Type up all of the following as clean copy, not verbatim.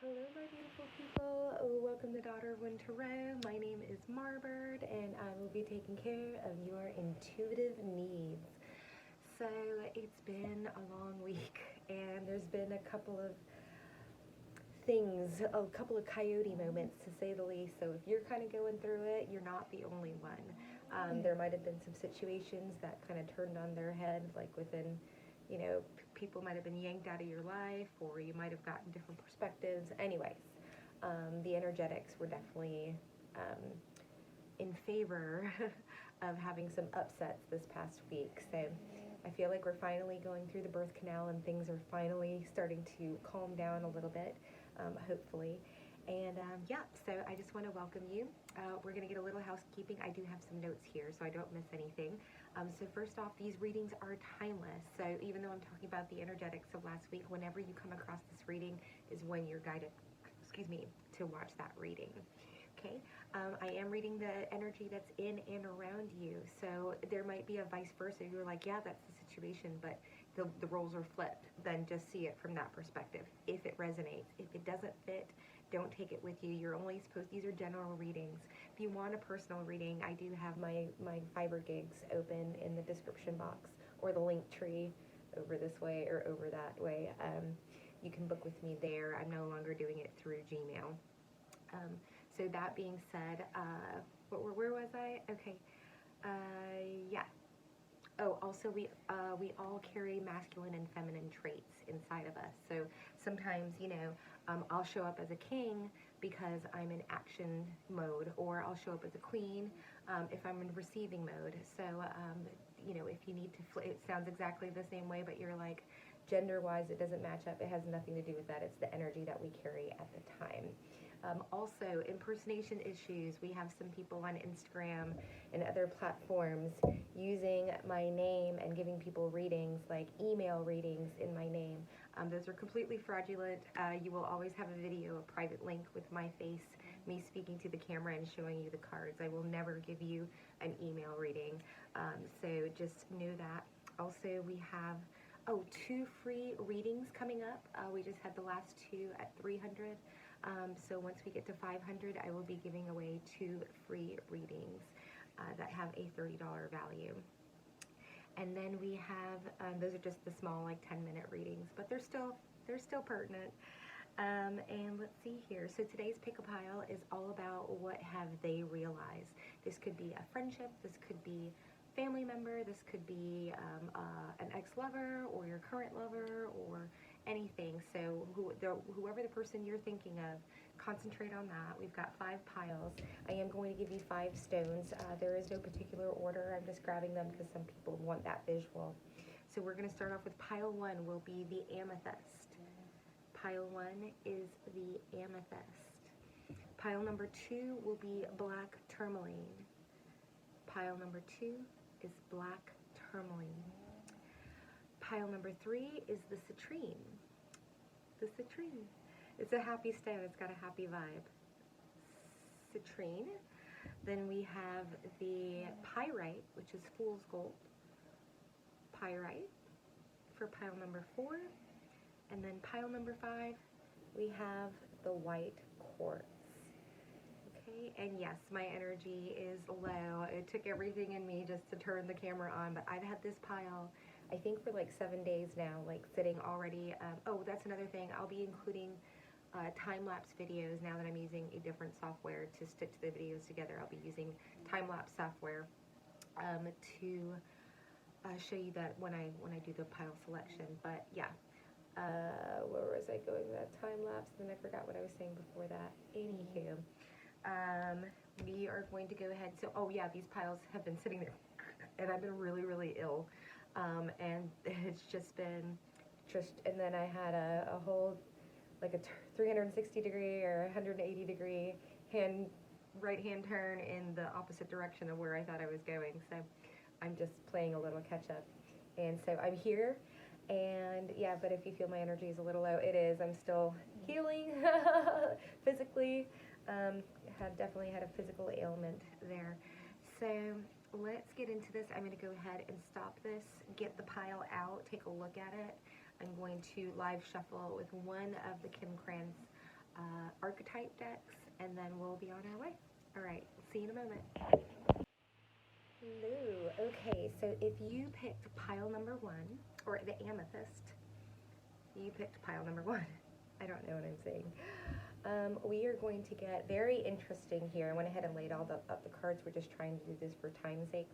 Hello, my beautiful people. Welcome to Daughter of Windtarot. My name is Marbird, and I will be taking care of your intuitive needs. So, it's been a long week, and there's been a couple of things, a couple of coyote moments to say the least. So, if you're kind of going through it, you're not the only one. There might have been some situations that kind of turned on their head, like within people might have been yanked out of your life, or you might have gotten different perspectives. Anyways, the energetics were definitely in favor of having some upsets this past week. So I feel like we're finally going through the birth canal and things are finally starting to calm down a little bit, hopefully. And yeah, so I just want to welcome you. We're going to get a little housekeeping. I do have some notes here so I don't miss anything. So first off, these readings are timeless. So even though I'm talking about the energetics of last week, whenever you come across this reading is when you're guided, to watch that reading. Okay, I am reading the energy that's in and around you. So there might be a vice versa. You're like, yeah, that's the situation, but the roles are flipped. Then just see it from that perspective. If it resonates, if it doesn't fit, don't take it with you. You're only supposed, these are general readings. If you want a personal reading, I do have my fiber gigs open in the description box, or the link tree over this way or over that way. You can book with me there. I'm no longer doing it through Gmail. So that being said, where was I? Okay. Yeah. Oh, also we all carry masculine and feminine traits inside of us. So sometimes, I'll show up as a king because I'm in action mode, or I'll show up as a queen if I'm in receiving mode. So, if you need to, it sounds exactly the same way, but you're like, gender-wise, it doesn't match up. It has nothing to do with that. It's the energy that we carry at the time. Also, impersonation issues. We have some people on Instagram and other platforms using my name and giving people readings, like email readings in my name. Those are completely fraudulent. You will always have a video, a private link with my face, me speaking to the camera and showing you the cards. I will never give you an email reading. So just know that. Also, we have 2 free readings coming up. We just had the last 2 at 300. So once we get to 500, I will be giving away 2 free readings that have a $30 value. And then we have, those are just the small, like 10-minute readings, but they're still pertinent. And let's see here. So today's pick a pile is all about what have they realized. This could be a friendship, this could be family member, this could be an ex-lover or your current lover or anything. So whoever the person you're thinking of, concentrate on that. We've got 5 piles. I am going to give you 5 stones. There is no particular order. I'm just grabbing them because some people want that visual. So we're going to start off with pile 1 will be the amethyst. Pile 1 is the amethyst. Pile number 2 will be black tourmaline. Pile number 2 is black tourmaline. Pile number 3 is the citrine. The citrine. It's a happy stone. It's got a happy vibe. Citrine. Then we have the pyrite, which is fool's gold. Pyrite for pile number 4. And then pile number 5, we have the white quartz. Okay, and yes, my energy is low. It took everything in me just to turn the camera on, but I've had this pile, I think, for like 7 days now, like sitting already. Oh, that's another thing. I'll be including time-lapse videos now that I'm using a different software to stitch the videos together. I'll be using time-lapse software to show you that when I do the pile selection. But yeah. Where was I going with that time lapse? Then I forgot what I was saying before that. Anywho, we are going to go ahead. So, oh yeah, these piles have been sitting there, and I've been really, really ill, and it's just been, and then I had a whole, like a 360 degree or 180 degree right hand turn in the opposite direction of where I thought I was going. So I'm just playing a little catch up, and so I'm here. And yeah, but if you feel my energy is a little low, it is. I'm still healing physically. Definitely had a physical ailment there. So let's get into this. I'm going to go ahead and stop this, get the pile out, take a look at it. I'm going to live shuffle with one of the Kim Kranz archetype decks, and then we'll be on our way. All right, see you in a moment. Hello. Okay, so if you picked pile number 1, or the amethyst, you picked pile number 1. I don't know what I'm saying. We are going to get very interesting here. I went ahead and laid all up the cards. We're just trying to do this for time's sake.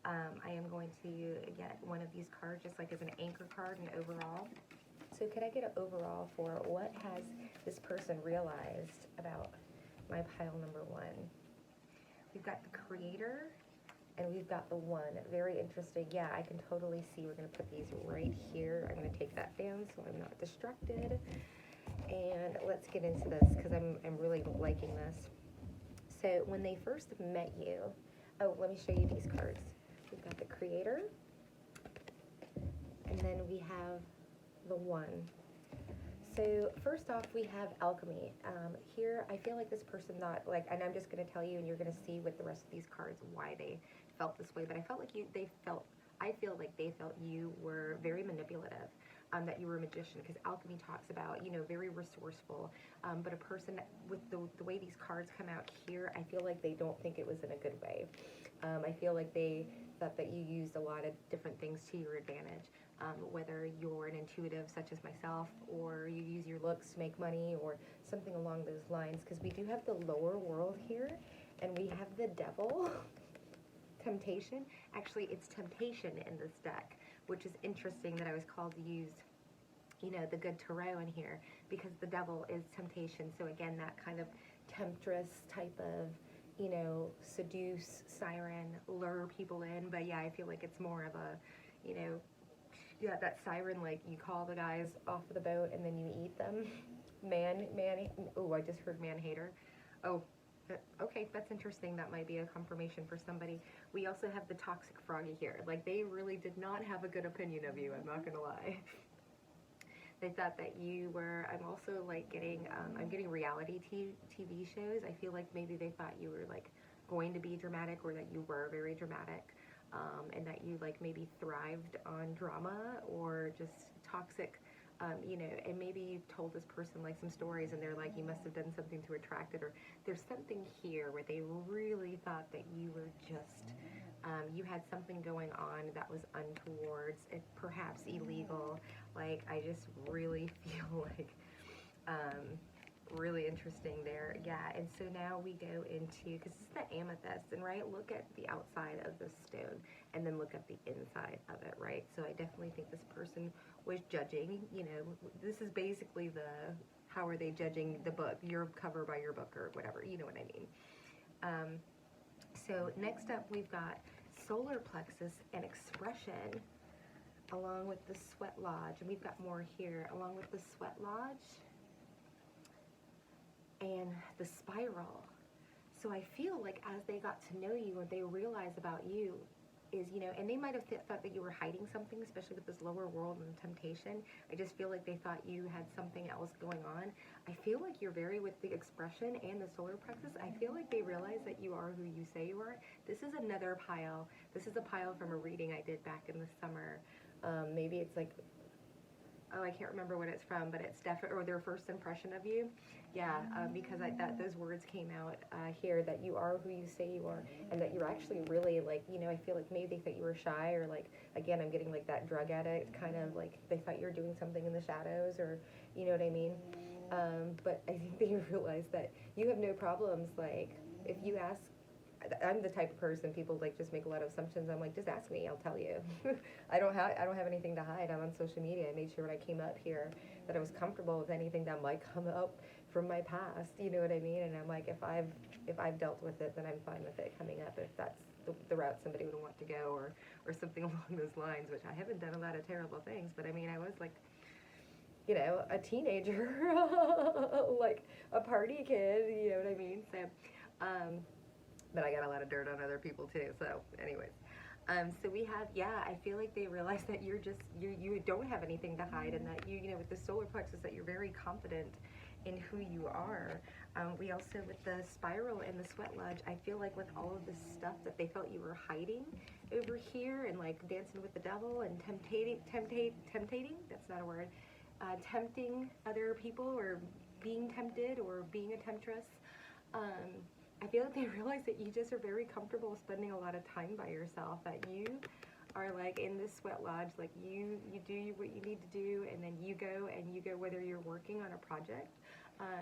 I am going to get one of these cards just like as an anchor card and overall. So could I get an overall for what has this person realized about my pile number 1? We've got the creator and we've got the 1. Very interesting. Yeah, I can totally see. We're going to put these right here. I'm going to take that down so I'm not distracted. And let's get into this because I'm really liking this. So when they first met you, oh, let me show you these cards. We've got the creator, and then we have the 1. So first off, we have alchemy. Here, I feel like this person thought, like, and I'm just going to tell you, and you're going to see with the rest of these cards why they felt this way. But I felt like I feel like they felt you were very manipulative. That you were a magician, because alchemy talks about, you know, very resourceful, but a person with the way these cards come out here, I feel like they don't think it was in a good way. I feel like they thought that you used a lot of different things to your advantage, whether you're an intuitive such as myself, or you use your looks to make money, or something along those lines, because we do have the lower world here, and we have the devil. Temptation. Actually, it's temptation in this deck, which is interesting that I was called to use, you know, the good tarot in here, because the devil is temptation. So again, that kind of temptress type of, you know, seduce, siren, lure people in. But yeah, I feel like it's more of a, you know, yeah, that siren, like you call the guys off of the boat and then you eat them. Oh, I just heard man hater. Oh, okay, that's interesting. That might be a confirmation for somebody. We also have the toxic froggy here. Like, they really did not have a good opinion of you, I'm not gonna lie. They thought that you were, I'm also like getting, I'm getting reality TV shows. I feel like maybe they thought you were like going to be dramatic, or that you were very dramatic, and that you like maybe thrived on drama or just toxic. You know, and maybe you've told this person like some stories and they're like, you must have done something to attract it, or there's something here where they really thought that you were just, you had something going on that was untowards and perhaps illegal. Like, I just really feel like, really interesting there. Yeah, and so now we go into, because this is the amethyst, and right, look at the outside of the stone and then look at the inside of it, right? So I definitely think this person was judging, you know, this is basically the, how are they judging the book, your cover by your book or whatever, you know what I mean. So next up we've got solar plexus and expression, along with the sweat lodge, and we've got more here, along with the sweat lodge and the spiral. So I feel like as they got to know you, what they realized about you is, you know, and they might have thought that you were hiding something, especially with this lower world and temptation. I just feel like they thought you had something else going on. I feel like you're very, with the expression and the solar plexus, I feel like they realize that you are who you say you are. This is another pile. This is a pile from a reading I did back in the summer. Maybe it's like, oh, I can't remember what it's from, but it's definitely, or their first impression of you. Yeah, because those words came out here, that you are who you say you are, and that you're actually really, like, you know, I feel like maybe they thought you were shy, or like, again, I'm getting like that drug addict kind of, like they thought you were doing something in the shadows, or you know what I mean. But I think they realized that you have no problems. Like, if you ask, I'm the type of person, people like just make a lot of assumptions. I'm like, just ask me, I'll tell you. I don't have anything to hide. I'm on social media. I made sure when I came up here that I was comfortable with anything that might come up from my past, you know what I mean? And I'm like, if I've dealt with it, then I'm fine with it coming up, if that's the route somebody would want to go, or something along those lines, which I haven't done a lot of terrible things, but I mean, I was like, you know, a teenager, like a party kid, you know what I mean? So, but I got a lot of dirt on other people too, so anyways. So we have, yeah, I feel like they realize that you're just, you don't have anything to hide, and that you know, with the solar plexus, that you're very confident in who you are. We also, with the spiral and the sweat lodge, I feel like with all of this stuff that they felt you were hiding over here, and like dancing with the devil and temptating, that's not a word, tempting other people, or being tempted or being a temptress, I feel like they realize that you just are very comfortable spending a lot of time by yourself, that you are like in this sweat lodge, like you do what you need to do, and then you go whether you're working on a project,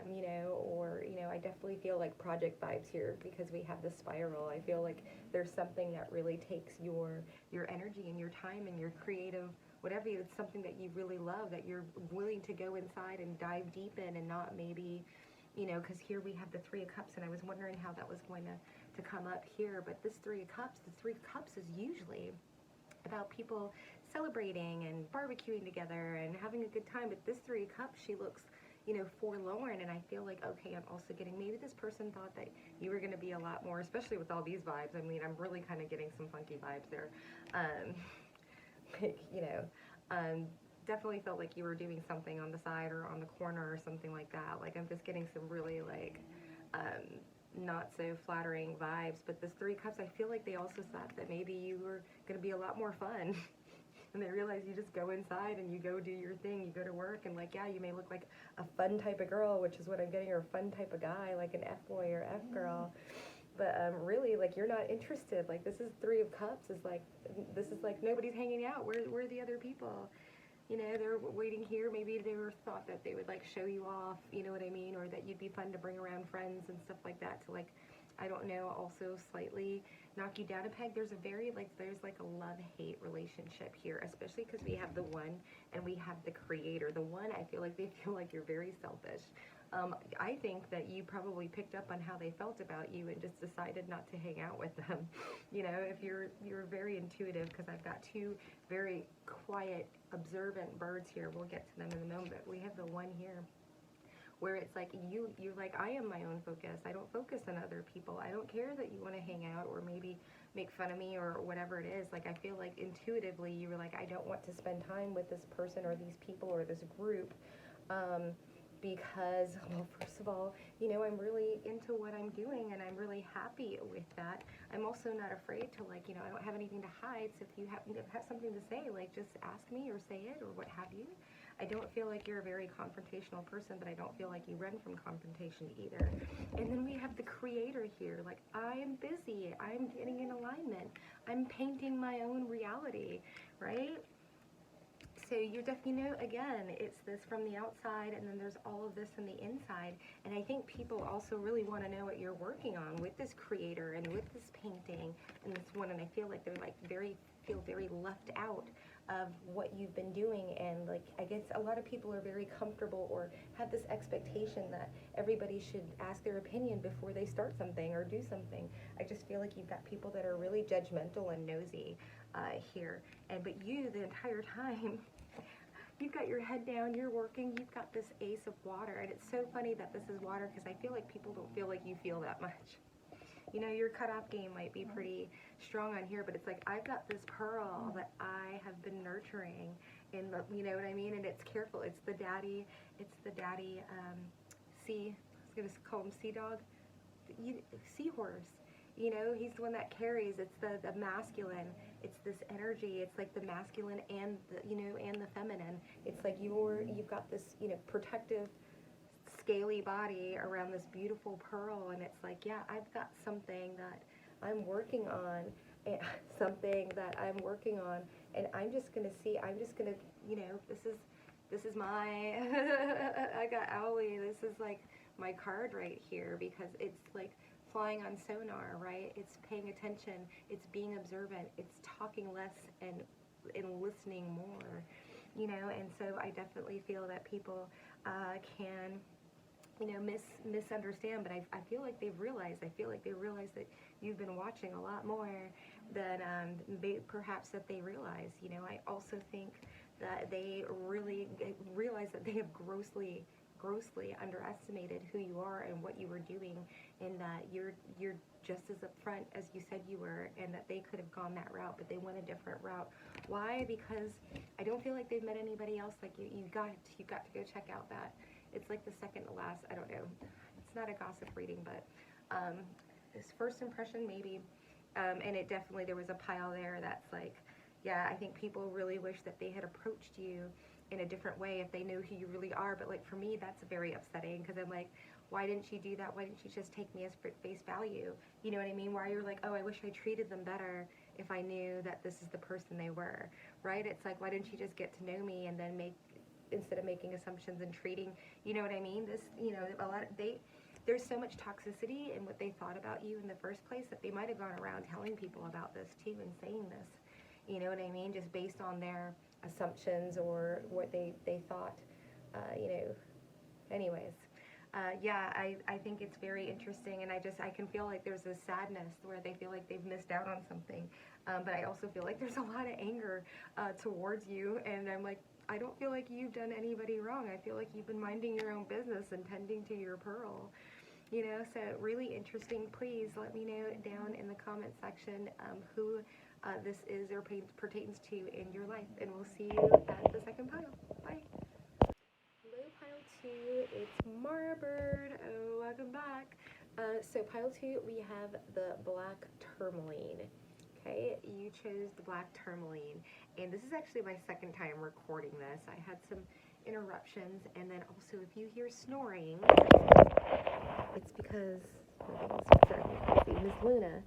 you know, or, you know, I definitely feel like project vibes here because we have the spiral. I feel like there's something that really takes your energy and your time and your creative, whatever, it's something that you really love, that you're willing to go inside and dive deep in, and not maybe, you know, because here we have the Three of Cups, and I was wondering how that was going to come up here, but this Three of Cups, the Three of Cups is usually about people celebrating and barbecuing together and having a good time, but this Three of Cups, she looks, you know, forlorn, and I feel like, okay, I'm also getting, maybe this person thought that you were going to be a lot more, especially with all these vibes. I mean, I'm really kind of getting some funky vibes there. Like, you know, definitely felt like you were doing something on the side or on the corner or something like that. Like, I'm just getting some really, like, not so flattering vibes. But this Three of Cups, I feel like they also thought that maybe you were going to be a lot more fun. And they realize you just go inside and you go do your thing, you go to work, and like, yeah, you may look like a fun type of girl, which is what I'm getting, or a fun type of guy, like an F-boy or F-girl. But really, like, you're not interested. Like, this is Three of Cups, is like, this is like, nobody's hanging out. Where are the other people? You know, they're waiting here. Maybe they were thought that they would, like, show you off, you know what I mean? Or that you'd be fun to bring around friends and stuff like that to, like, I don't know, also slightly knock you down a peg. There's a very, like, there's like a love-hate relationship here, especially because we have the One and we have the Creator. The One, I feel like they feel like you're very selfish. I think that you probably picked up on how they felt about you and just decided not to hang out with them. You know, if you're very intuitive, because I've got two very quiet, observant birds here. We'll get to them in a moment. We have the One here, where it's like you're like, I am my own focus. I don't focus on other people. I don't care that you want to hang out or maybe make fun of me or whatever it is. Like, I feel like intuitively you were like, I don't want to spend time with this person or these people or this group, because, well, first of all, you know, I'm really into what I'm doing and I'm really happy with that. I'm also not afraid to, like, you know, I don't have anything to hide. So if you have something to say, like, just ask me or say it or what have you. I don't feel like you're a very confrontational person, but I don't feel like you run from confrontation either. And then we have the Creator here. Like, I am busy. I'm getting in alignment. I'm painting my own reality, right? So you're definitely, you know, again, it's this from the outside, and then there's all of this from the inside. And I think people also really want to know what you're working on with this Creator and with this painting and this one. And I feel like they're like feel very left out of what you've been doing. And like, I guess a lot of people are very comfortable or have this expectation that everybody should ask their opinion before they start something or do something. I just feel like you've got people that are really judgmental and nosy here. But you, the entire time, you've got your head down, you're working, you've got this Ace of Water. And it's so funny that this is water, because I feel like people don't feel like you feel that much. You know, your cutoff game might be pretty strong on here, but it's like, I've got this pearl that I have been nurturing, and you know what I mean? And it's careful. It's the daddy sea, I was going to call him sea dog, seahorse. You know, he's the one that carries. It's the masculine. It's this energy. It's like the masculine and the, you know, and the feminine. It's like you've got this, you know, protective, scaly body around this beautiful pearl, and it's like, yeah, I've got something that I'm working on, and and I'm just gonna you know, this is my I got Owlie. This is like my card right here, because it's like flying on sonar, right? It's paying attention, it's being observant, it's talking less and listening more, you know. And so I definitely feel that people can, you know, misunderstand, but I feel like they've realized. I feel like they realize that you've been watching a lot more than perhaps that they realize. You know, I also think that they really realize that they have grossly underestimated who you are and what you were doing, and that you're just as upfront as you said you were, and that they could have gone that route, but they went a different route. Why? Because I don't feel like they've met anybody else like you. You got to go check out that. It's like the second to last, I don't know. It's not a gossip reading, but this first impression maybe, and it definitely, there was a pile there that's like, yeah, I think people really wish that they had approached you in a different way if they know who you really are. But like for me, that's very upsetting, because I'm like, why didn't she do that? Why didn't she just take me as face value? You know what I mean? Why you're like, oh, I wish I treated them better if I knew that this is the person they were, right? It's like, why didn't she just get to know me and then instead of making assumptions and treating, you know what I mean? This, you know, there's so much toxicity in what they thought about you in the first place that they might have gone around telling people about this too and saying this, you know what I mean? Just based on their assumptions or what they thought, you know, anyways. Yeah, I think it's very interesting, and I can feel like there's this sadness where they feel like they've missed out on something, but I also feel like there's a lot of anger towards you, and I'm like, I don't feel like you've done anybody wrong. I feel like you've been minding your own business and tending to your pearl, you know. So really interesting. Please let me know down in the comment section who this is or pertains to in your life, and we'll see you at the second pile. Bye. Hello, pile 2, it's Marbird. Oh, welcome back. So pile 2, we have the black tourmaline. Okay, you chose the black tourmaline, and this is actually my second time recording this. I had some interruptions, and then also if you hear snoring, it's because Miss Luna,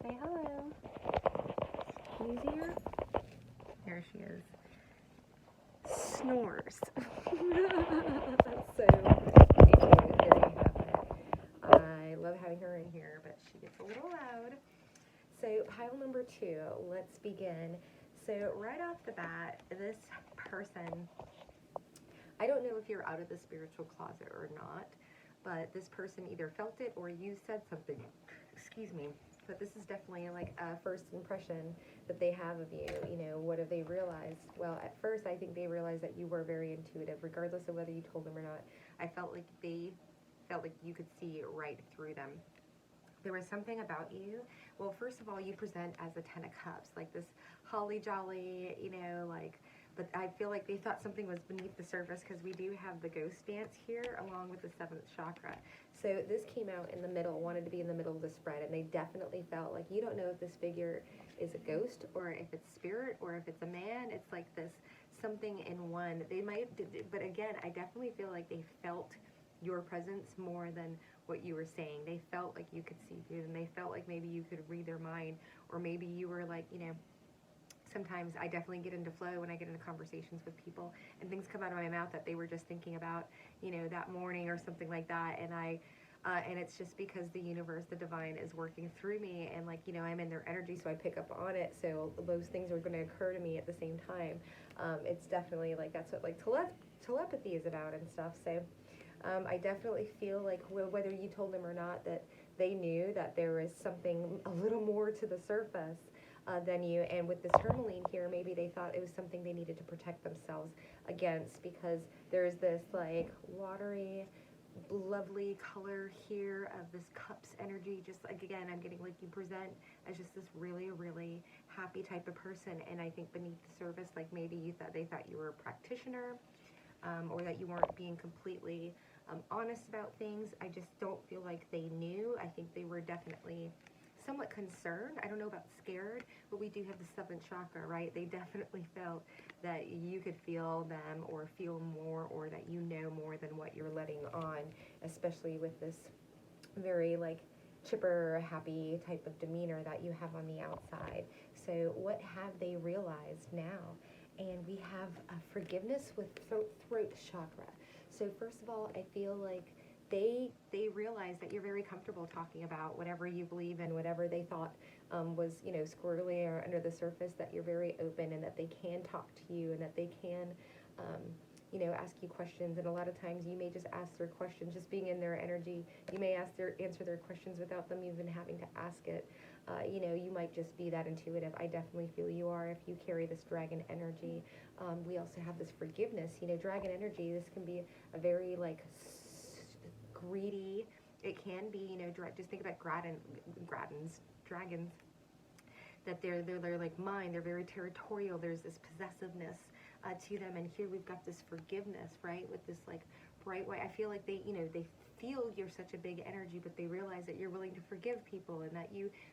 say hello. Can you see her? There she is. Snores. So I love having her in here, but she gets a little loud. So pile number 2, let's begin. So right off the bat, this person, I don't know if you're out of the spiritual closet or not, but this person either felt it or you said something, excuse me, but this is definitely like a first impression that they have of you. You know, what have they realized? Well, at first I think they realized that you were very intuitive, regardless of whether you told them or not. I felt like they felt like you could see right through them. There was something about you. Well, first of all, you present as a 10 of Cups, like this holly jolly, you know, like, but I feel like they thought something was beneath the surface, because we do have the ghost dance here along with the 7th chakra. So this came out in the middle, wanted to be in the middle of the spread, and they definitely felt like you don't know if this figure is a ghost or if it's spirit or if it's a man. It's like this something in one. They might, but again, I definitely feel like they felt your presence more than what you were saying. They felt like you could see through them. They felt like maybe you could read their mind, or maybe you were like, you know, sometimes I definitely get into flow when I get into conversations with people, and things come out of my mouth that they were just thinking about, you know, that morning or something like that, and it's just because the universe, the divine, is working through me, and like, you know, I'm in their energy, so I pick up on it, so those things are going to occur to me at the same time. It's definitely like, that's what like telepathy is about and stuff. So I definitely feel like whether you told them or not, that they knew that there was something a little more to the surface than you. And with this tourmaline here, maybe they thought it was something they needed to protect themselves against, because there's this like watery, lovely color here of this cups energy. Just like, again, I'm getting like you present as just this really, really happy type of person. And I think beneath the surface, like maybe they thought you were a practitioner, or that you weren't being completely honest about things. I just don't feel like they knew. I think they were definitely somewhat concerned. I don't know about scared, but we do have the 7th chakra, right? They definitely felt that you could feel them or feel more, or that you know more than what you're letting on, especially with this very like chipper, happy type of demeanor that you have on the outside. So what have they realized now? And we have forgiveness with throat chakra. So first of all, I feel like they realize that you're very comfortable talking about whatever you believe in, whatever they thought was, you know, squirrely or under the surface, that you're very open, and that they can talk to you, and that they can, you know, ask you questions. And a lot of times you may just ask their questions, just being in their energy. You may answer their questions without them even having to ask it. You know, you might just be that intuitive. I definitely feel you are if you carry this dragon energy. We also have this forgiveness. You know, dragon energy, this can be a very like greedy. It can be, you know, just think about dragons, that they're like mine. They're very territorial. There's this possessiveness to them, and here we've got this forgiveness, right, with this like bright white. I feel like they, you know, they feel you're such a big energy, but they realize that you're willing to forgive people, and that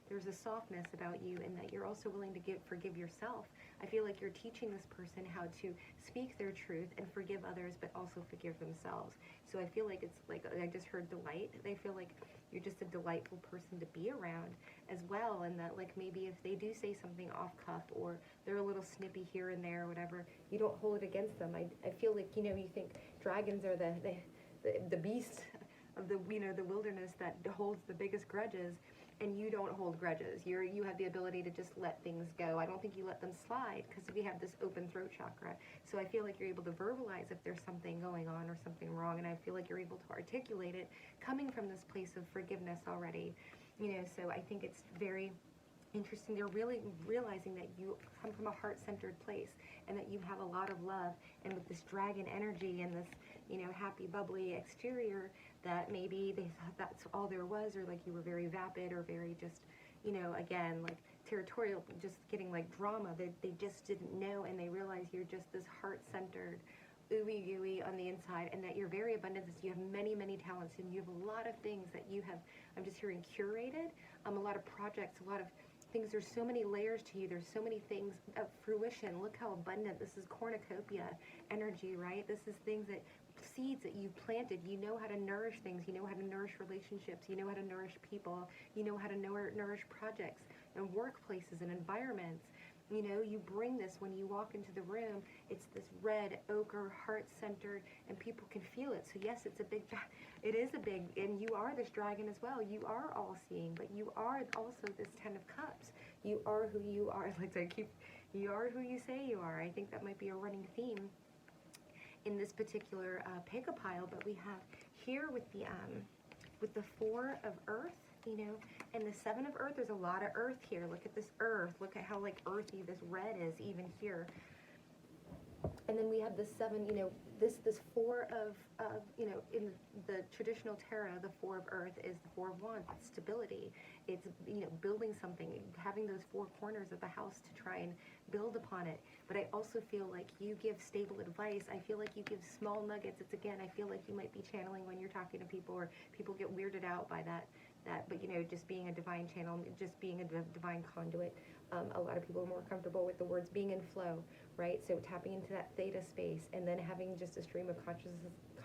there's a softness about you, and that you're also willing to forgive yourself. I feel like you're teaching this person how to speak their truth and forgive others, but also forgive themselves. So I feel like it's like, I just heard delight. I feel like you're just a delightful person to be around as well, and that like maybe if they do say something off cuff, or they're a little snippy here and there or whatever, you don't hold it against them. I feel like, you think dragons are the beast of the wilderness that holds the biggest grudges, and you don't hold grudges. You have the ability to just let things go. I don't think you let them slide, because we have this open throat chakra. So I feel like you're able to verbalize if there's something going on or something wrong, and I feel like you're able to articulate it coming from this place of forgiveness already. So I think it's very interesting. They're really realizing that you come from a heart-centered place, and that you have a lot of love, and with this dragon energy and this happy bubbly exterior, that maybe they thought that's all there was, or like you were very vapid, or very just again like territorial, just getting like drama. They just didn't know, and they realize you're just this heart-centered ooey gooey on the inside, and that you're very abundant. You have many talents, and you have a lot of things that you have, I'm just hearing, curated, a lot of projects, a lot of things. There's so many layers to you. There's so many things of fruition. Look how abundant. This is cornucopia energy, right? This is things that, seeds that you planted. You know how to nourish things. You know how to nourish relationships. You know how to nourish people. You know how to nourish projects and workplaces and environments. You bring this when you walk into the room. It's this red ochre, heart-centered, and people can feel it. So yes, it is a big, and you are this dragon as well. You are all-seeing, but you are also this 10 of Cups. You are who you are. You are who you say you are. I think that might be a running theme in this particular pick-a pile. But we have here with the 4 of Earth, and the 7 of Earth. There's a lot of earth here. Look at this earth. Look at how like earthy this red is even here. And then we have the 7, this 4 of, in the traditional tarot, the 4 of Earth is the 4 of Wands. It's stability. It's, building something, having those 4 corners of the house to try and build upon it. But I also feel like you give stable advice. I feel like you give small nuggets. It's, again, I feel like you might be channeling when you're talking to people, or people get weirded out by that, but just being a divine channel, just being a divine conduit. A lot of people are more comfortable with the words being in flow, right? So tapping into that theta space, and then having just a stream of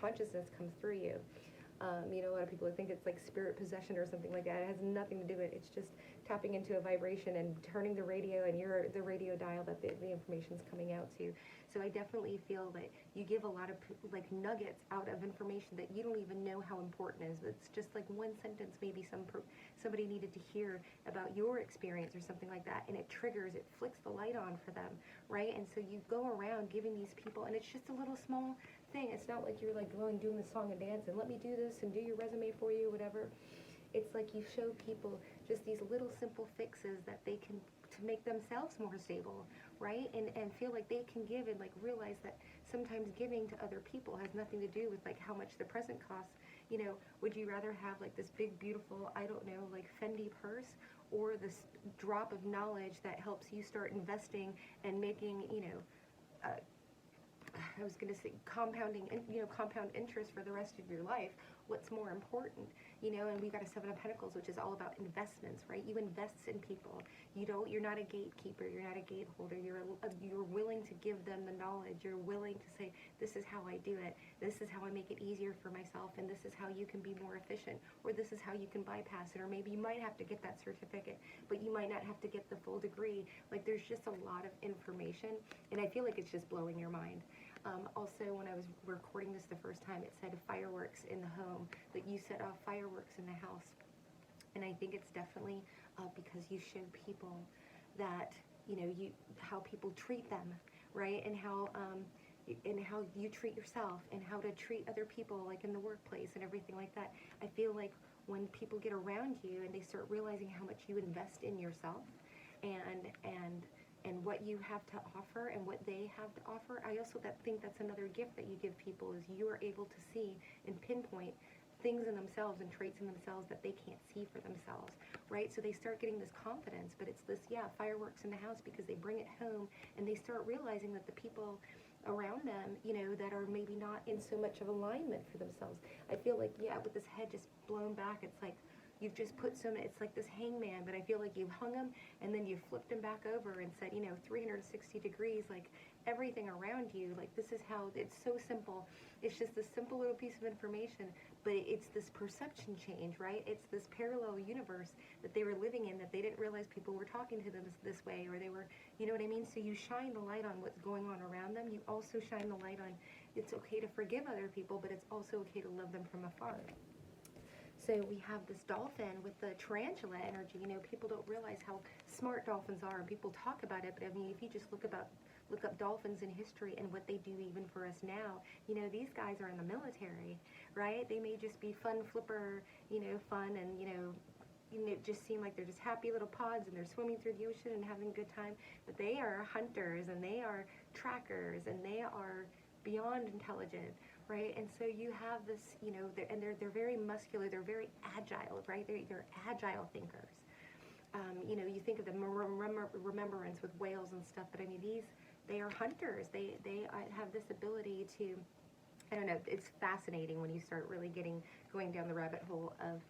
consciousness come through you. A lot of people think it's like spirit possession or something like that. It has nothing to do with it. It's just tapping into a vibration and turning the radio, and you're the radio dial that the information's coming out to. So I definitely feel that you give a lot of like nuggets out of information that you don't even know how important it is. It's just like one sentence maybe somebody needed to hear about your experience or something like that, and it flicks the light on for them, right? And so you go around giving these people, and it's just a little small thing. It's not like you're like doing the song and dance and let me do this and do your resume for you, whatever. It's like you show people just these little simple fixes that they can, to make themselves more stable, right? And feel like they can give, and like realize that sometimes giving to other people has nothing to do with like how much the present costs. Would you rather have like this big, beautiful, I don't know, like Fendi purse, or this drop of knowledge that helps you start investing and making, I was going to say compound interest for the rest of your life? What's more important? And we got a 7 of Pentacles, which is all about investments, right? You invest in people. You're not a gatekeeper. You're not a gate holder. You're willing to give them the knowledge. You're willing to say, this is how I do it. This is how I make it easier for myself. And this is how you can be more efficient. Or this is how you can bypass it. Or maybe you might have to get that certificate, but you might not have to get the full degree. Like, there's just a lot of information. And I feel like it's just blowing your mind. Also, when I was recording this the first time, it said fireworks in the home, that you set off fireworks in the house. And I think it's definitely because you show people that, how people treat them, right? And how you treat yourself, and how to treat other people, like in the workplace and everything like that. I feel like when people get around you and they start realizing how much you invest in yourself, and what you have to offer and what they have to offer. I also think that's another gift that you give people, is you are able to see and pinpoint things in themselves and traits in themselves that they can't see for themselves, right? So they start getting this confidence, but it's this, fireworks in the house, because they bring it home and they start realizing that the people around them, you know, that are maybe not in so much of alignment for themselves. I feel like, yeah, with this head just blown back, it's like you've just put so many, it's like this hangman, but I feel like you've hung him and then you flipped him back over and said, you know, 360 degrees, like everything around you, like this is how, it's so simple. It's just this simple little piece of information, but it's this perception change, right? It's this parallel universe that they were living in that they didn't realize people were talking to them this way, or they were, you know what I mean? So you shine the light on what's going on around them. You also shine the light on it's okay to forgive other people, but it's also okay to love them from afar. So we have this dolphin with the tarantula energy. You know, people don't realize how smart dolphins are, and people talk about it, but I mean, if you just look up dolphins in history and what they do even for us now, you know, these guys are in the military, right? They may just be fun flipper, you know, fun, and, you know, just seem like they're just happy little pods and they're swimming through the ocean and having a good time, but they are hunters and they are trackers and they are beyond intelligent, right? And so you have this, you know, they're very muscular, they're very agile, right? They're agile thinkers. You know, you think of the remembrance with whales and stuff, but I mean, they are hunters. They have this ability to, I don't know, it's fascinating when you start really going down the rabbit hole of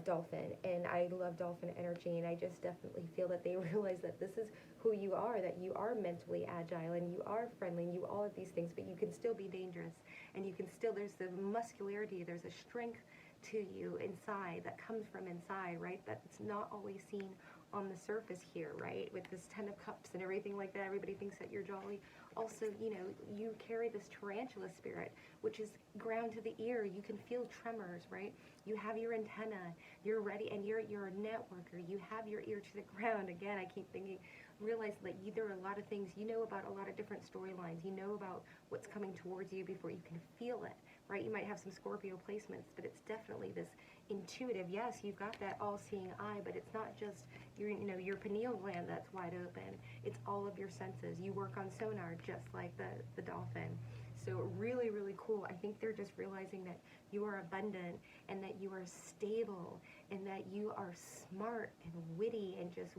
dolphin. And I love dolphin energy, and I just definitely feel that they realize that this is who you are, that you are mentally agile and you are friendly and you all of these things, but you can still be dangerous, and you can still, there's the muscularity, there's a strength to you inside that comes from inside, right? That's not always seen on the surface here, right? With this 10 of cups and everything like that, everybody thinks that you're jolly. Also, you know, you carry this tarantula spirit, which is ground to the ear. You can feel tremors, right? You have your antenna, you're ready, and you're a networker. You have your ear to the ground. Again, I keep thinking, realize that there are a lot of things, you know about a lot of different storylines. You know about what's coming towards you before you can feel it, right? You might have some Scorpio placements, but it's definitely this intuitive. Yes, you've got that all-seeing eye, but it's not just your pineal gland that's wide open. It's all of your senses. You work on sonar just like the dolphin. So really, really cool. I think they're just realizing that you are abundant and that you are stable and that you are smart and witty and just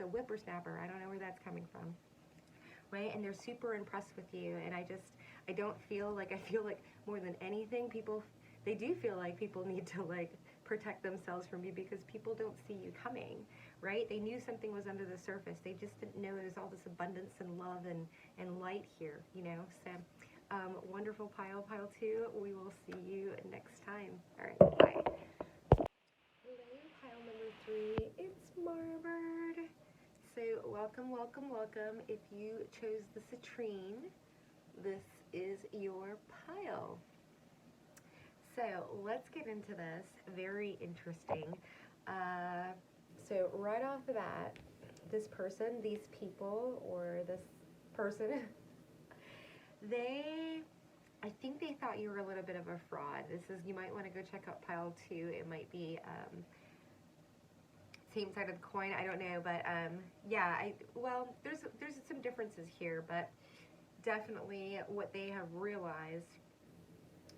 a whippersnapper. I don't know where that's coming from. Right? And they're super impressed with you. And I feel like more than anything, they do feel like people need to like protect themselves from you because people don't see you coming, right? They knew something was under the surface. They just didn't know there's all this abundance and love and light here, you know? So wonderful pile 2. We will see you next time. All right, bye. Hello, pile number 3. It's Marbird. So welcome, welcome, welcome. If you chose the citrine, this is your pile. So let's get into this. Very interesting. So right off the bat, this person, these people, or this person, I think they thought you were a little bit of a fraud. You might want to go check out pile 2. It might be same side of the coin. I don't know, but yeah. There's some differences here, but definitely what they have realized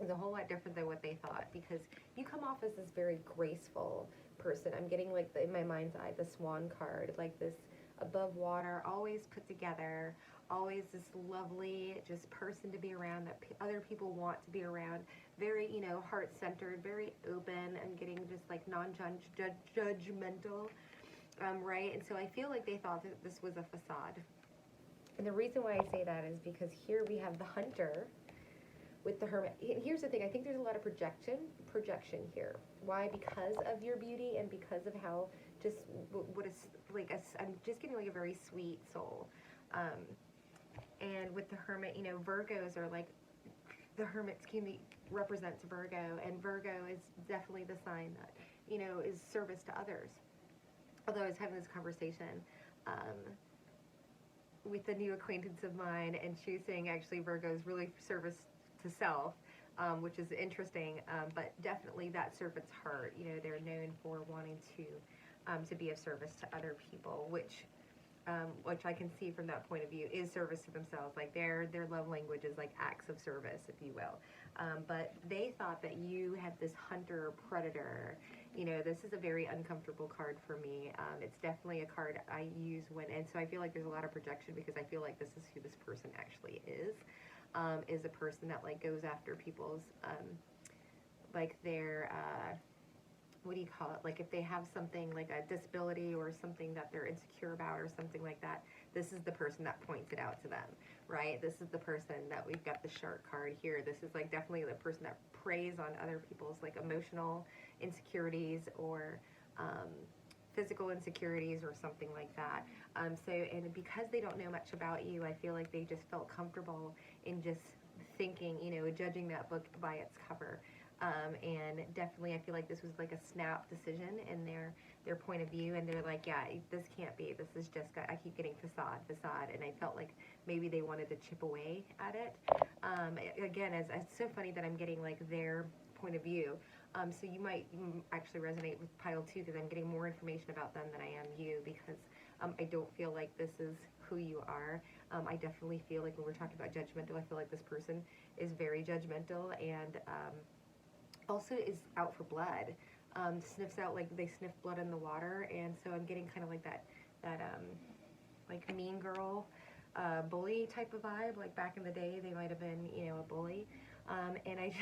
is a whole lot different than what they thought, because you come off as this very graceful person. I'm getting like in my mind's eye the swan card, like this above water, always put together, always this lovely just person to be around that other people want to be around. Very, you know, heart-centered, very open, and getting just like non-judgmental, right? And so I feel like they thought that this was a facade. And the reason why I say that is because here we have the hunter with the hermit. Here's the thing, I think there's a lot of projection here. Why? Because of your beauty and because of how just what is like I'm just getting like a very sweet soul. And with the hermit, you know, Virgos are like, the hermit's key represents Virgo, and Virgo is definitely the sign that, you know, is service to others. Although I was having this conversation with a new acquaintance of mine, and she was saying actually Virgo is really service to self, which is interesting, but definitely that servant's heart, you know, they're known for wanting to be of service to other people, which I can see from that point of view is service to themselves. Like their love language is like acts of service, if you will. But they thought that you had this hunter predator, you know, this is a very uncomfortable card for me. It's definitely a card I use when, and so I feel like there's a lot of projection because I feel like this is who this person actually is a person that like goes after people's, like their, what do you call it? Like if they have something like a disability or something that they're insecure about or something like that, this is the person that points it out to them, right? This is the person that we've got the shark card here. This is like definitely the person that preys on other people's like emotional insecurities or physical insecurities or something like that. So, and because they don't know much about you, I feel like they just felt comfortable in just thinking, you know, judging that book by its cover. And definitely I feel like this was like a snap decision in their point of view, and they're like, yeah, this can't be, this is just, I keep getting facade, and I felt like maybe they wanted to chip away at it. Again, as it's so funny that I'm getting like their point of view. So you might actually resonate with pile 2 because I'm getting more information about them than I am you, because I don't feel like this is who you are. I definitely feel like when we're talking about judgmental, I feel like this person is very judgmental and also is out for blood. Sniffs out, like they sniff blood in the water, and so I'm getting kind of like that like mean girl, bully type of vibe. Like back in the day, they might have been, you know, a bully. And I just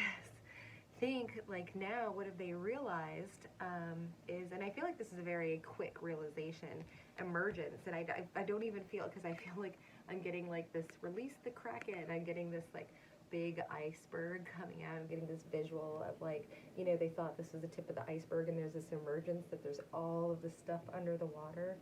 think like now what have they realized is, and I feel like this is a very quick realization, emergence, and I don't even feel, because I feel like I'm getting like this release the Kraken, I'm getting this like big iceberg coming out. I'm getting this visual of like, you know, they thought this was the tip of the iceberg, and there's this emergence that there's all of this stuff under the water,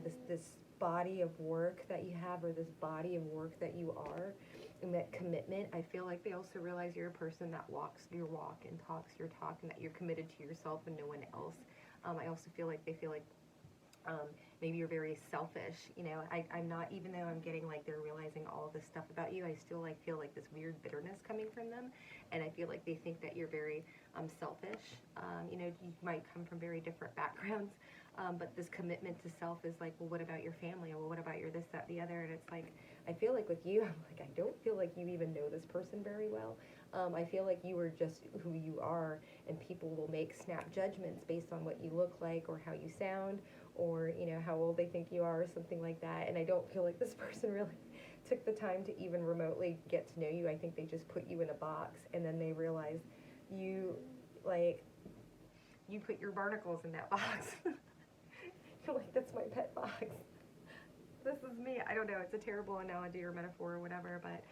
this body of work that you have, or this body of work that you are, and that commitment. I feel like they also realize you're a person that walks your walk and talks your talk, and that you're committed to yourself and no one else. I also feel like they feel like maybe you're very selfish, you know. I'm not, even though I'm getting like they're realizing all of this stuff about you, I still like feel like this weird bitterness coming from them, and I feel like they think that you're very selfish. You know, you might come from very different backgrounds, but this commitment to self is like, well, what about your family? Or well, what about your this, that, the other? And it's like, I feel like with you, I'm like, I don't feel like you even know this person very well. I feel like you are just who you are, and people will make snap judgments based on what you look like or how you sound, or, you know, how old they think you are or something like that. And I don't feel like this person really took the time to even remotely get to know you. I think they just put you in a box, and then they realize you, like, you put your barnacles in that box. You're like, that's my pet box. This is me. I don't know, it's a terrible analogy or metaphor or whatever, but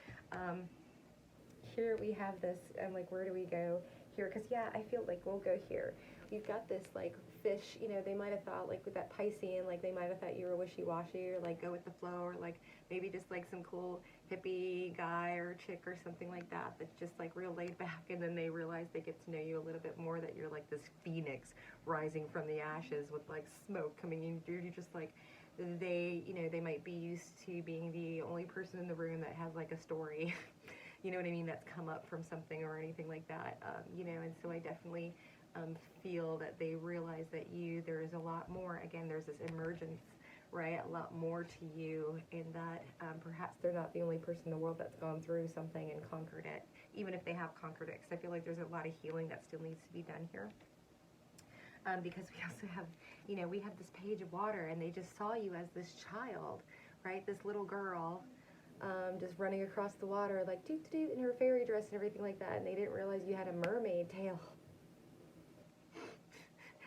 here we have this, I'm like, where do we go here? Because yeah, I feel like we'll go here. We've got this like fish, you know, they might have thought like with that Piscean, like they might have thought you were wishy-washy, or like go with the flow, or like maybe just like some cool hippie guy or chick or something like that that's just like real laid back, and then they realize they get to know you a little bit more, that you're like this phoenix rising from the ashes with like smoke coming in. You're just like, they, you know, they might be used to being the only person in the room that has like a story, you know what I mean, that's come up from something or anything like that, you know. And so I definitely feel that they realize that you, there is a lot more, again, there's this emergence, right, a lot more to you, and that perhaps they're not the only person in the world that's gone through something and conquered it, even if they have conquered it, because I feel like there's a lot of healing that still needs to be done here. Because we also have, you know, we have this page of water, and they just saw you as this child, right, this little girl, just running across the water like doot-doot in her fairy dress and everything like that, and they didn't realize you had a mermaid tail.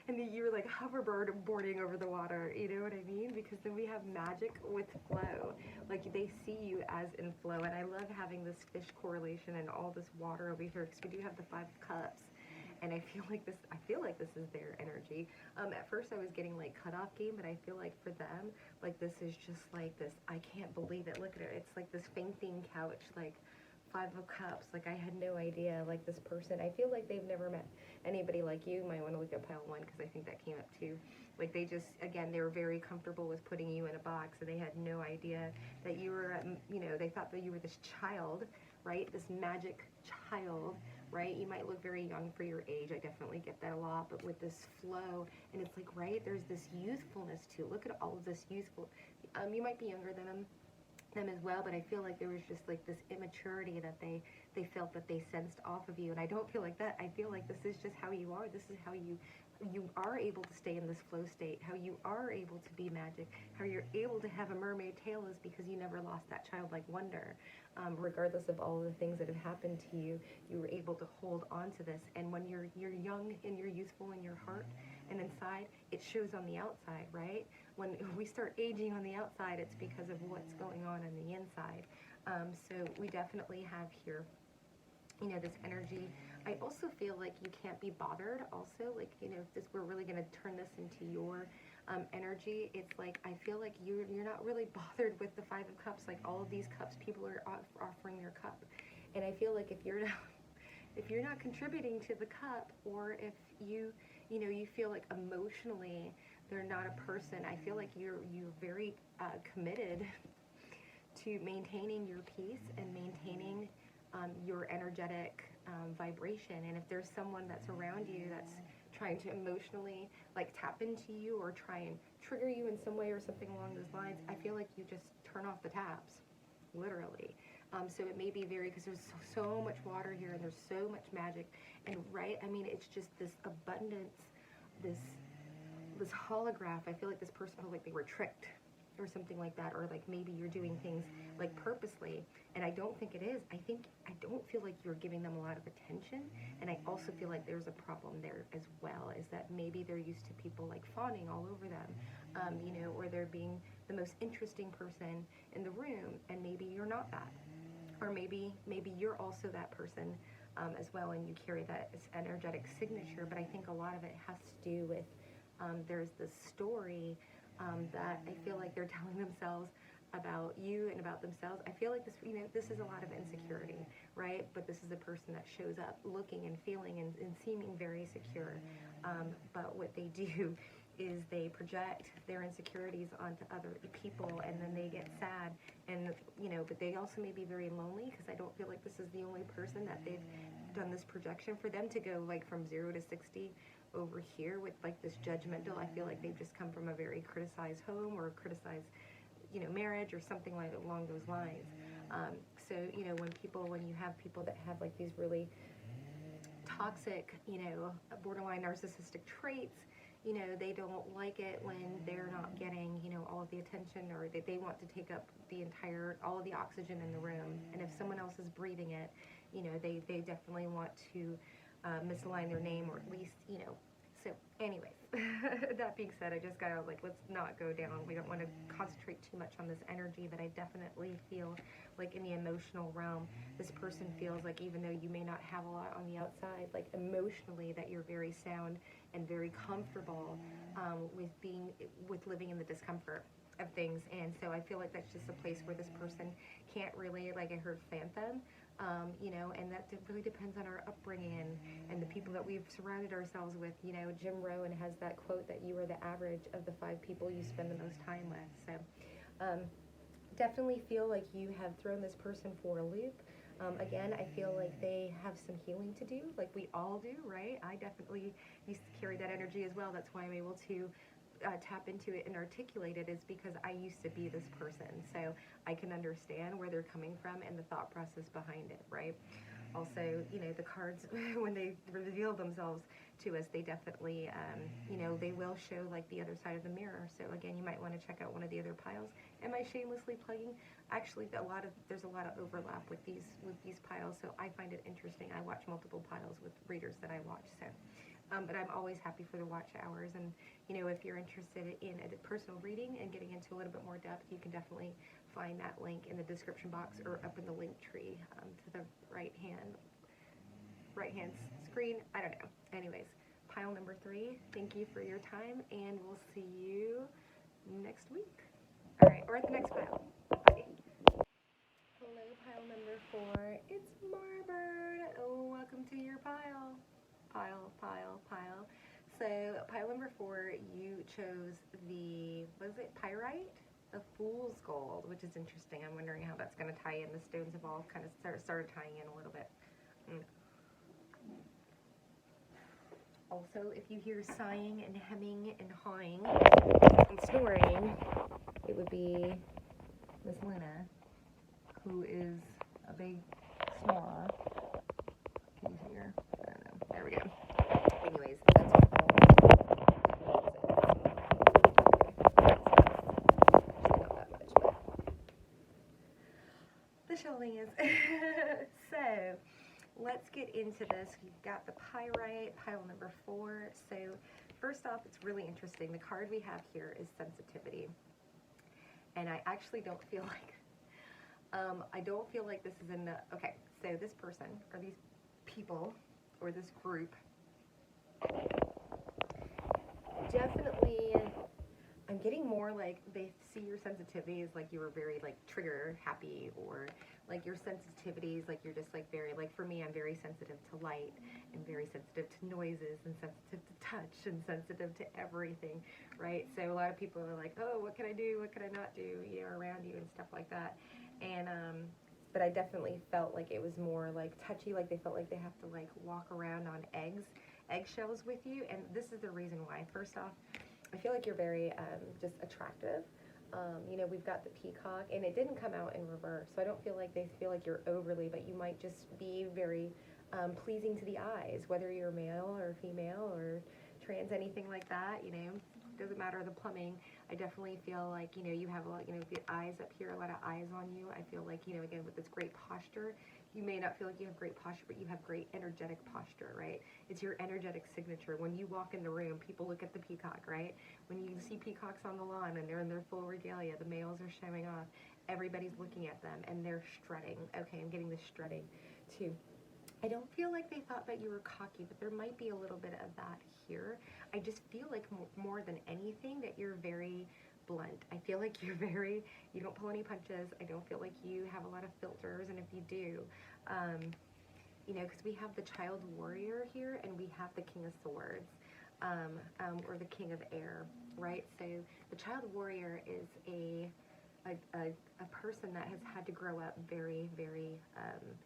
And then you were like hoverboard boarding over the water, you know what I mean? Because then we have magic with flow. Like they see you as in flow, and I love having this fish correlation and all this water over here, because we do have the 5 of Cups. And I feel like this is their energy. At first I was getting like cutoff game, but I feel like for them, like this is just like this, I can't believe it, look at it. It's like this fainting couch, like 5 of Cups. Like I had no idea, like this person, I feel like they've never met anybody like you. Might want to look at pile 1, because I think that came up too. Like they just, again, they were very comfortable with putting you in a box, and they had no idea that you were, you know, they thought that you were this child, right? This magic child, right? You might look very young for your age. I definitely get that a lot, but with this flow, and it's like, right, there's this youthfulness too. Look at all of this youthful, you might be younger than them as well, but I feel like there was just like this immaturity that they they felt that they sensed off of you. And I don't feel like that. I feel like this is just how you are. This is how you are able to stay in this flow state, how you are able to be magic, how you're able to have a mermaid tail is because you never lost that childlike wonder. Regardless of all of the things that have happened to you, you were able to hold on to this. And when you're young and you're youthful in your heart and inside, it shows on the outside, right? When we start aging on the outside, it's because of what's going on the inside. So we definitely have here, you know, this energy. I also feel like you can't be bothered also, like, you know, if we're really going to turn this into your energy, it's like, I feel like you're not really bothered with the Five of Cups, like all of these cups, people are offering their cup. And I feel like if you're not contributing to the cup, or if you know, you feel like emotionally they're not a person, I feel like you're very committed to maintaining your peace and maintaining your energetic vibration. And if there's someone that's around you that's trying to emotionally like tap into you or try and trigger you in some way or something along those lines, I feel like you just turn off the taps, literally. So it may be very, because there's so much water here and there's so much magic, and right, I mean, it's just this abundance, this holograph. I feel like this person felt like they were tricked or something like that, or like maybe you're doing things like purposely, and I don't think it is. I don't feel like you're giving them a lot of attention, and I also feel like there's a problem there as well, is that maybe they're used to people like fawning all over them, you know, or they're being the most interesting person in the room, and maybe you're not that, or maybe you're also that person as well, and you carry that energetic signature. But I think a lot of it has to do with there's this story that I feel like they're telling themselves about you and about themselves. I feel like this, you know, this is a lot of insecurity, right? But this is a person that shows up looking and feeling and seeming very secure. But what they do is they project their insecurities onto other people, and then they get sad, and, you know, but they also may be very lonely, because I don't feel like this is the only person that they've done this projection. For them to go like from 0 to 60 over here with like this judgmental, I feel like they've just come from a very criticized home or criticized, you know, marriage or something like along those lines. So, you know, when you have people that have like these really toxic, you know, borderline narcissistic traits, you know, they don't like it when they're not getting, you know, all of the attention, or that they want to take up all of the oxygen in the room. And if someone else is breathing it, you know, they definitely want to misalign their name, or at least, you know. So anyways, that being said, I just gotta like, let's not go down. We don't want to concentrate too much on this energy, but I definitely feel like in the emotional realm, this person feels like, even though you may not have a lot on the outside, like emotionally, that you're very sound and very comfortable with living in the discomfort of things. And so I feel like that's just a place where this person can't really, like I heard phantom, you know, and that really depends on our upbringing and the people that we've surrounded ourselves with. You know, Jim Rohn has that quote that you are the average of the 5 people you spend the most time with. So definitely feel like you have thrown this person for a loop. Again, I feel like they have some healing to do, like we all do, right? I definitely used to carry that energy as well. That's why I'm able to tap into it and articulate it, is because I used to be this person. So I can understand where they're coming from and the thought process behind it, right? Also, you know, the cards, when they reveal themselves to us, they definitely, you know, they will show like the other side of the mirror. So again, you might want to check out one of the other piles. Am I shamelessly plugging? Actually, there's a lot of overlap with these piles, so I find it interesting. I watch multiple piles with readers that I watch, so. But I'm always happy for the watch hours, and, you know, if you're interested in a personal reading and getting into a little bit more depth, you can definitely find that link in the description box or up in the link tree to the right hand screen. I don't know. Anyways, pile number 3, thank you for your time, and we'll see you next week. All right, or at the next pile. Bye. Hello, pile number 4. It's Marbird. Oh, welcome to your pile. Pile. So pile number 4, you chose the, was it pyrite? The Fool's Gold, which is interesting. I'm wondering how that's going to tie in. The stones have all kind of started tying in a little bit. Also, if you hear sighing and hemming and hawing and snoring, it would be Miss Luna, who is a big more. Can you hear? I don't know. There we go. Anyways, that's what not that much, but the shelving is. So let's get into this. We've got the pyrite, pile number 4. So first off, it's really interesting. The card we have here is sensitivity. And I actually don't feel like, this is in the, okay, so this person, or these people, or this group, definitely, I'm getting more like they see your sensitivities like you were very like trigger happy, or like your sensitivities like you're just like very, like for me, I'm very sensitive to light and very sensitive to noises and sensitive to touch and sensitive to everything, right? So a lot of people are like, oh, what can I do? What can I not do? You know, around you and stuff like that. And but I definitely felt like it was more like touchy, like they felt like they have to like walk around on eggshells with you. And this is the reason why. First off, I feel like you're very just attractive. You know, we've got the peacock, and it didn't come out in reverse, so I don't feel like they feel like you're overly, but you might just be very pleasing to the eyes, whether you're male or female or trans, anything like that, you know, doesn't matter the plumbing. I definitely feel like, you know, you have a lot, you know, the eyes up here, a lot of eyes on you. I feel like, you know, again, with this great posture, you may not feel like you have great posture, but you have great energetic posture, right? It's your energetic signature. When you walk in the room, people look at the peacock, right? When you see peacocks on the lawn and they're in their full regalia, the males are showing off, everybody's looking at them and they're strutting. Okay, I'm getting this strutting too. I don't feel like they thought that you were cocky, but there might be a little bit of that here. I just feel like more than anything that you're very blunt. I feel like you're very, you don't pull any punches. I don't feel like you have a lot of filters, and if you do, you know, because we have the child warrior here and we have the king of swords, or the king of air, right? So the child warrior is a person that has had to grow up very, very,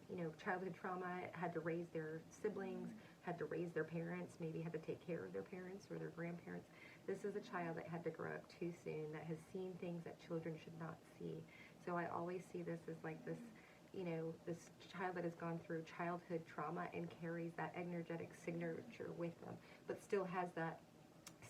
you know, childhood trauma, had to raise their siblings, had to raise their parents, maybe had to take care of their parents or their grandparents. This is a child that had to grow up too soon, that has seen things that children should not see. So I always see this as like this, you know, this child that has gone through childhood trauma and carries that energetic signature with them, but still has that,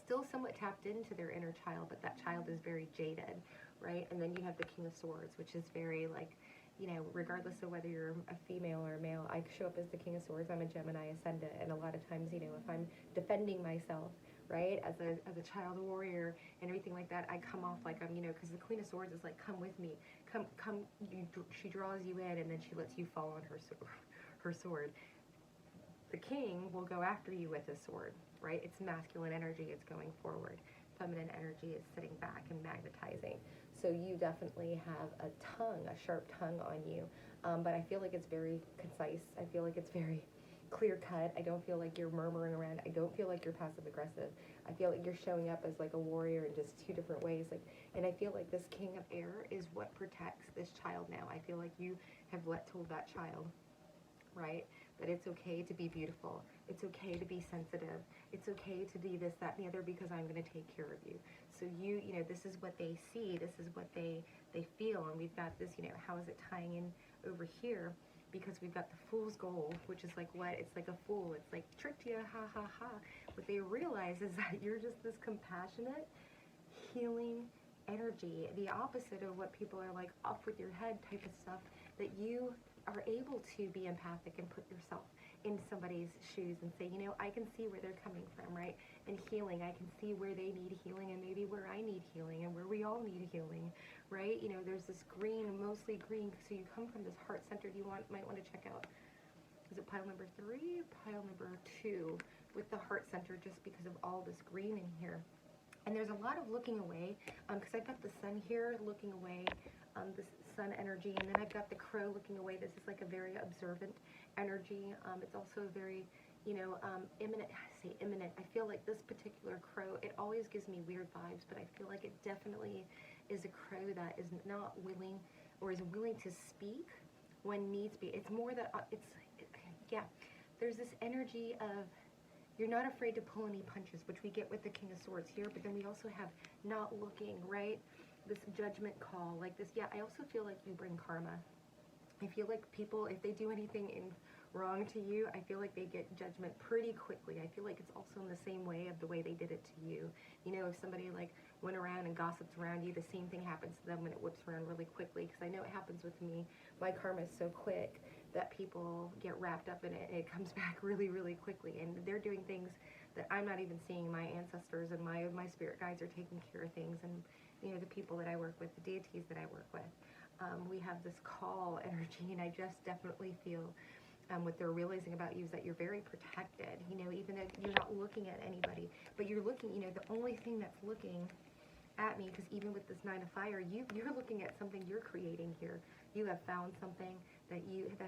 still somewhat tapped into their inner child, but that child is very jaded, right? And then you have the king of swords, which is very like, you know, regardless of whether you're a female or a male, I show up as the king of swords. I'm a Gemini ascendant, and a lot of times, you know, if I'm defending myself, right, as a child warrior and everything like that, I come off like I'm, you know, because the queen of swords is like, come with me, come, she draws you in, and then she lets you fall on her sword. The king will go after you with his sword, right? It's masculine energy, it's going forward. Feminine energy is sitting back and magnetizing. So you definitely have a tongue, a sharp tongue on you. But I feel like it's very concise. I feel like it's very clear cut. I don't feel like you're murmuring around. I don't feel like you're passive aggressive. I feel like you're showing up as like a warrior in just two different ways. Like, and I feel like this king of air is what protects this child now. I feel like you have let go of that child, right? That it's okay to be beautiful. It's okay to be sensitive. It's okay to be this, that, and the other, because I'm going to take care of you. So you know, this is what they see. This is what they feel. And we've got this, you know, how is it tying in over here? Because we've got the fool's goal, which is like what? It's like a fool. It's like tricked you, ha, ha, ha. What they realize is that you're just this compassionate, healing energy, the opposite of what people are like off with your head type of stuff, that you are able to be empathic and put yourself in somebody's shoes and say, you know, I can see where they're coming from, right? And healing, I can see where they need healing and maybe where I need healing and where we all need healing, right? You know, there's this green, mostly green, so you come from this heart center. You might want to check out, is it pile number 3? Pile number 2 with the heart center, just because of all this green in here. And there's a lot of looking away, because I've got the sun here looking away, this sun energy, and then I've got the crow looking away. This is like a very observant energy. It's also a very, you know, imminent. I say imminent. I feel like this particular crow, it always gives me weird vibes, but I feel like it definitely is a crow that is not willing, or is willing to speak when needs be. It's more that, yeah, there's this energy of, you're not afraid to pull any punches, which we get with the King of Swords here, but then we also have not looking, right? This judgment call, like this. Yeah, I also feel like you bring karma, I feel like people, if they do anything wrong to you, I feel like they get judgment pretty quickly. I feel like it's also in the same way of the way they did it to you. You know, if somebody like went around and gossiped around you, the same thing happens to them when it whips around really quickly, because I know it happens with me. My karma is so quick that people get wrapped up in it, and it comes back really, really quickly, and they're doing things that I'm not even seeing. My ancestors and my spirit guides are taking care of things, and you know, the people that I work with, the deities that I work with, we have this call energy, and I just definitely feel what they're realizing about you is that you're very protected, you know, even though you're not looking at anybody, but you're looking, you know, the only thing that's looking at me, because even with this 9 of fire, you're looking at something you're creating here. You have found something that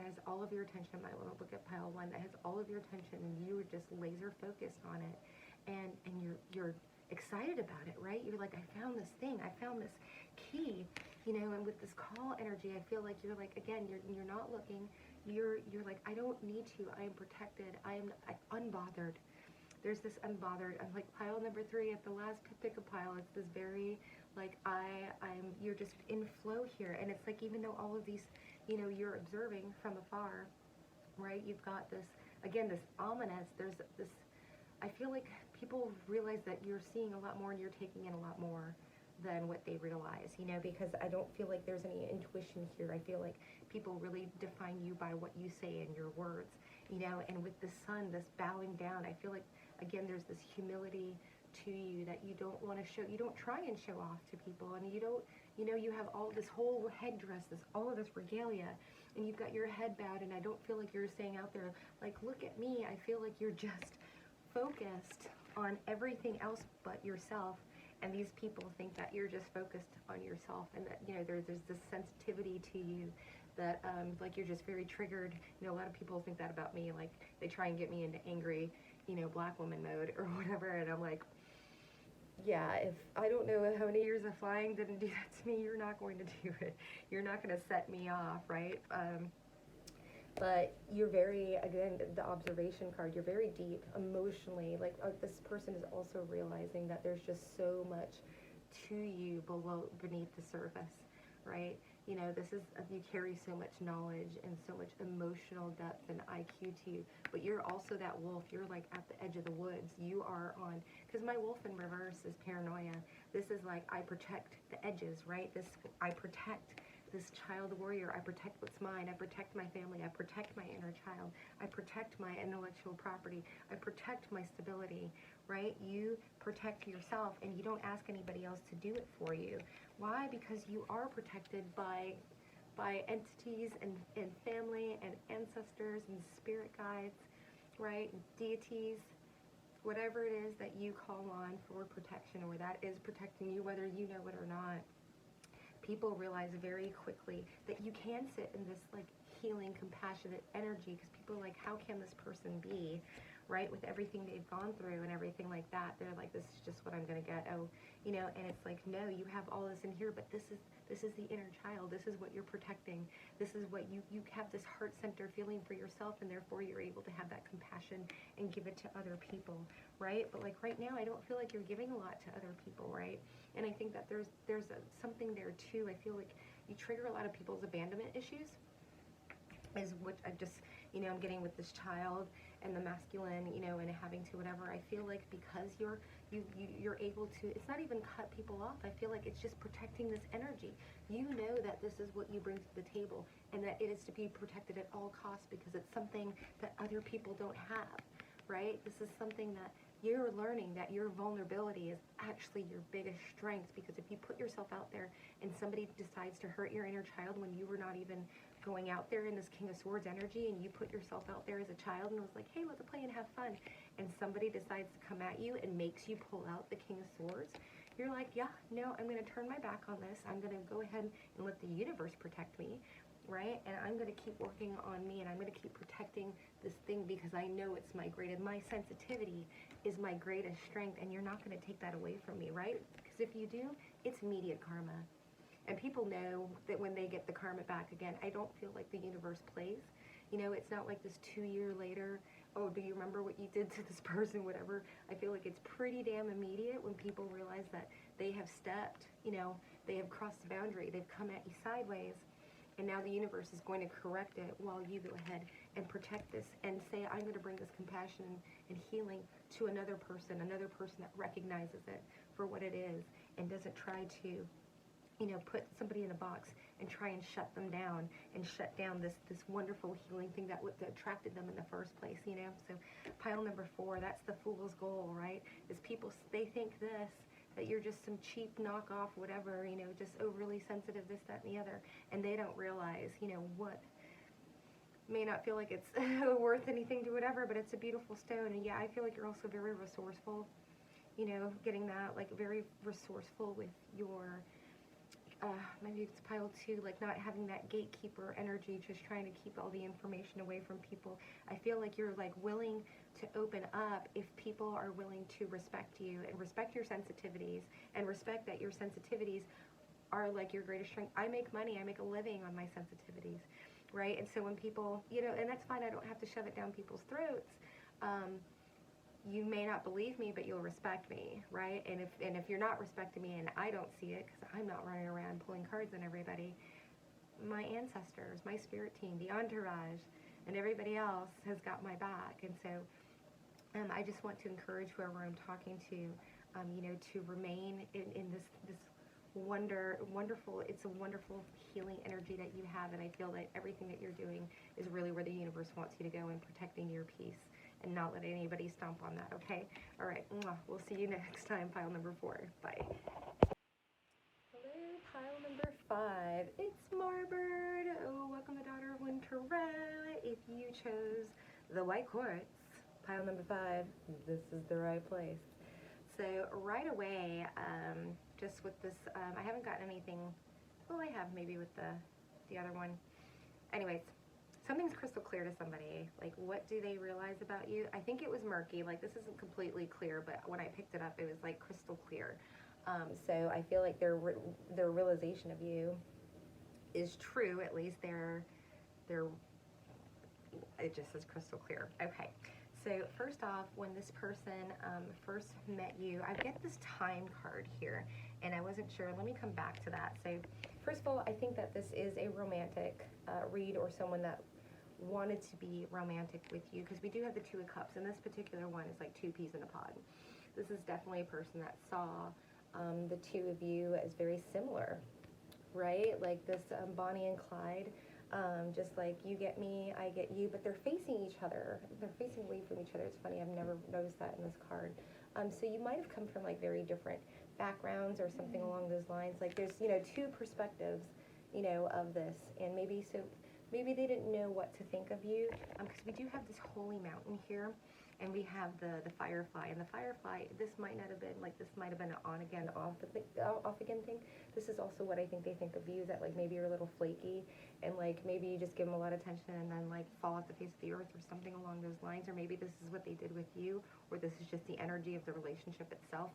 has all of your attention. I want to look at pile 1, that has all of your attention, and you are just laser focused on it, and you're excited about it, right? You're like, I found this thing, I found this key, you know. And with this call energy, I feel like you're like, again, you're not looking. You're like, I don't need to. I am protected. I'm unbothered. There's this unbothered. I'm like pile number 3 at the last pick a pile. It's this very like you're just in flow here, and it's like, even though all of these, you know, you're observing from afar, right? You've got this, again, this ominous. There's this. I feel like people realize that you're seeing a lot more and you're taking in a lot more than what they realize, you know, because I don't feel like there's any intuition here. I feel like people really define you by what you say in your words, you know. And with the sun, this bowing down, I feel like, again, there's this humility to you that you don't want to show. You don't try and show off to people, and you don't, you know, you have all this whole headdress, all of this regalia, and you've got your head bowed, and I don't feel like you're saying out there, like, look at me. I feel like you're just focused on everything else but yourself, and these people think that you're just focused on yourself, and that, you know, there's this sensitivity to you that like you're just very triggered. You know, a lot of people think that about me, like they try and get me into angry, you know, black woman mode or whatever, and I'm like, yeah, if I don't know how many years of flying didn't do that to me, you're not going to do it. You're not going to set me off, right? But you're very, again, the observation card, you're very deep emotionally. Like this person is also realizing that there's just so much to you beneath the surface, right? You know, this is, you carry so much knowledge and so much emotional depth and IQ to you, but you're also that wolf. You're like at the edge of the woods. You are on, because my wolf in reverse is paranoia. This is like, I protect the edges, right? I protect this child warrior. I protect what's mine. I protect my family. I protect my inner child. I protect my intellectual property. I protect my stability, right? You protect yourself, and you don't ask anybody else to do it for you. Why? Because you are protected by entities and family and ancestors and spirit guides, right? Deities, whatever it is that you call on for protection, or that is protecting you, whether you know it or not. People realize very quickly that you can sit in this like healing, compassionate energy, because people are like, how can this person be, right, with everything they've gone through and everything like that? They're like, this is just what I'm gonna get. Oh, you know. And it's like, no, you have all this in here, but this is the inner child. This is what you're protecting. This is what you have, this heart center feeling for yourself, and therefore you're able to have that compassion and give it to other people, right? But like right now, I don't feel like you're giving a lot to other people, right? And I think that there's something there too. I feel like you trigger a lot of people's abandonment issues, is what I just, you know, I'm getting with this child and the masculine, you know, and having to whatever. I feel like because you're able to, it's not even cut people off. I feel like it's just protecting this energy. You know that this is what you bring to the table, and that it is to be protected at all costs, because it's something that other people don't have, right? This is something that you're learning, that your vulnerability is actually your biggest strength, because if you put yourself out there and somebody decides to hurt your inner child when you were not even going out there in this King of Swords energy, and you put yourself out there as a child and was like, hey, let's play and have fun, and somebody decides to come at you and makes you pull out the King of Swords, you're like, yeah, no, I'm going to turn my back on this. I'm going to go ahead and let the universe protect me, right? And I'm going to keep working on me, and I'm going to keep protecting this thing, because I know it's my greatest, my sensitivity is my greatest strength, and you're not going to take that away from me, right? Because if you do, it's immediate karma. And people know that when they get the karma back again, I don't feel like the universe plays. You know, it's not like this 2 year later, oh, do you remember what you did to this person, whatever. I feel like it's pretty damn immediate when people realize that they have stepped, you know, they have crossed the boundary, they've come at you sideways, and now the universe is going to correct it while you go ahead and protect this and say, I'm going to bring this compassion and healing to another person that recognizes it for what it is and doesn't try to, you know, put somebody in a box and try and shut them down and shut down this wonderful healing thing that attracted them in the first place, you know. So pile number 4, that's the fool's goal, right? Is people, they think this, that you're just some cheap knockoff, whatever, you know, just overly sensitive, this, that, and the other, and they don't realize, you know, what may not feel like it's worth anything to whatever, but it's a beautiful stone. And yeah, I feel like you're also very resourceful, you know, getting that, like very resourceful with your, maybe it's pile 2, like not having that gatekeeper energy, just trying to keep all the information away from people. I feel like you're like willing to open up if people are willing to respect you and respect your sensitivities and respect that your sensitivities are like your greatest strength. I make money, I make a living on my sensitivities, right? And so when people, you know, and that's fine, I don't have to shove it down people's throats. You may not believe me, but you'll respect me, right? And if you're not respecting me and I don't see it, because I'm not running around pulling cards on everybody, my ancestors, my spirit team, the entourage, and everybody else has got my back. And so I just want to encourage whoever I'm talking to, you know, to remain in this wonderful, it's a wonderful healing energy that you have, and I feel that everything that you're doing is really where the universe wants you to go in protecting your peace and not let anybody stomp on that, okay? All right, we'll see you next time, pile number 4. Bye. Hello, pile number 5. It's Marbird. Oh, welcome to Daughter of Wind Tarot. If you chose the white quartz, pile number 5, this is the right place. So right away, just with this, I haven't gotten anything, well, I have maybe with the other one. Anyways, something's crystal clear to somebody. Like, what do they realize about you? I think it was murky. Like, this isn't completely clear, but when I picked it up, it was like crystal clear. So I feel like their realization of you is true. At least it just says crystal clear. Okay. So first off, when this person first met you, I get this time card here, and I wasn't sure. Let me come back to that. So first of all, I think that this is a romantic read, or someone that wanted to be romantic with you, because we do have the 2 of Cups, and this particular one is like 2 peas in a pod. This is definitely a person that saw the 2 of you as very similar, right? Like this Bonnie and Clyde. Just like you get me, I get you, but they're facing each other. They're facing away from each other. It's funny, I've never noticed that in this card. So you might have come from like very different backgrounds or something along those lines. Like there's, you know, 2 perspectives, you know, of this, and maybe they didn't know what to think of you, because we do have this holy mountain here, and we have the firefly, and the firefly, this might not have been like, this might have been an on again, off again thing. This is also what I think they think of you, that like maybe you're a little flaky, and like maybe you just give them a lot of attention and then like fall off the face of the earth or something along those lines, or maybe this is what they did with you, or this is just the energy of the relationship itself.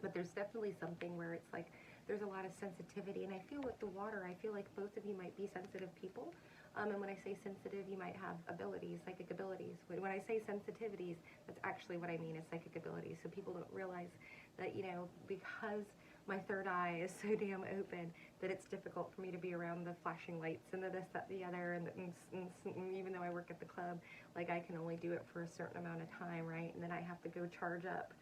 But there's definitely something where it's like there's a lot of sensitivity, and I feel with the water, I feel like both of you might be sensitive people. And when I say sensitive, you might have abilities, psychic abilities. When I say sensitivities, that's actually what I mean is psychic abilities. So people don't realize that, you know, because my third eye is so damn open, that it's difficult for me to be around the flashing lights and the this, that, the other, and even though I work at the club, like I can only do it for a certain amount of time, right? And then I have to go charge up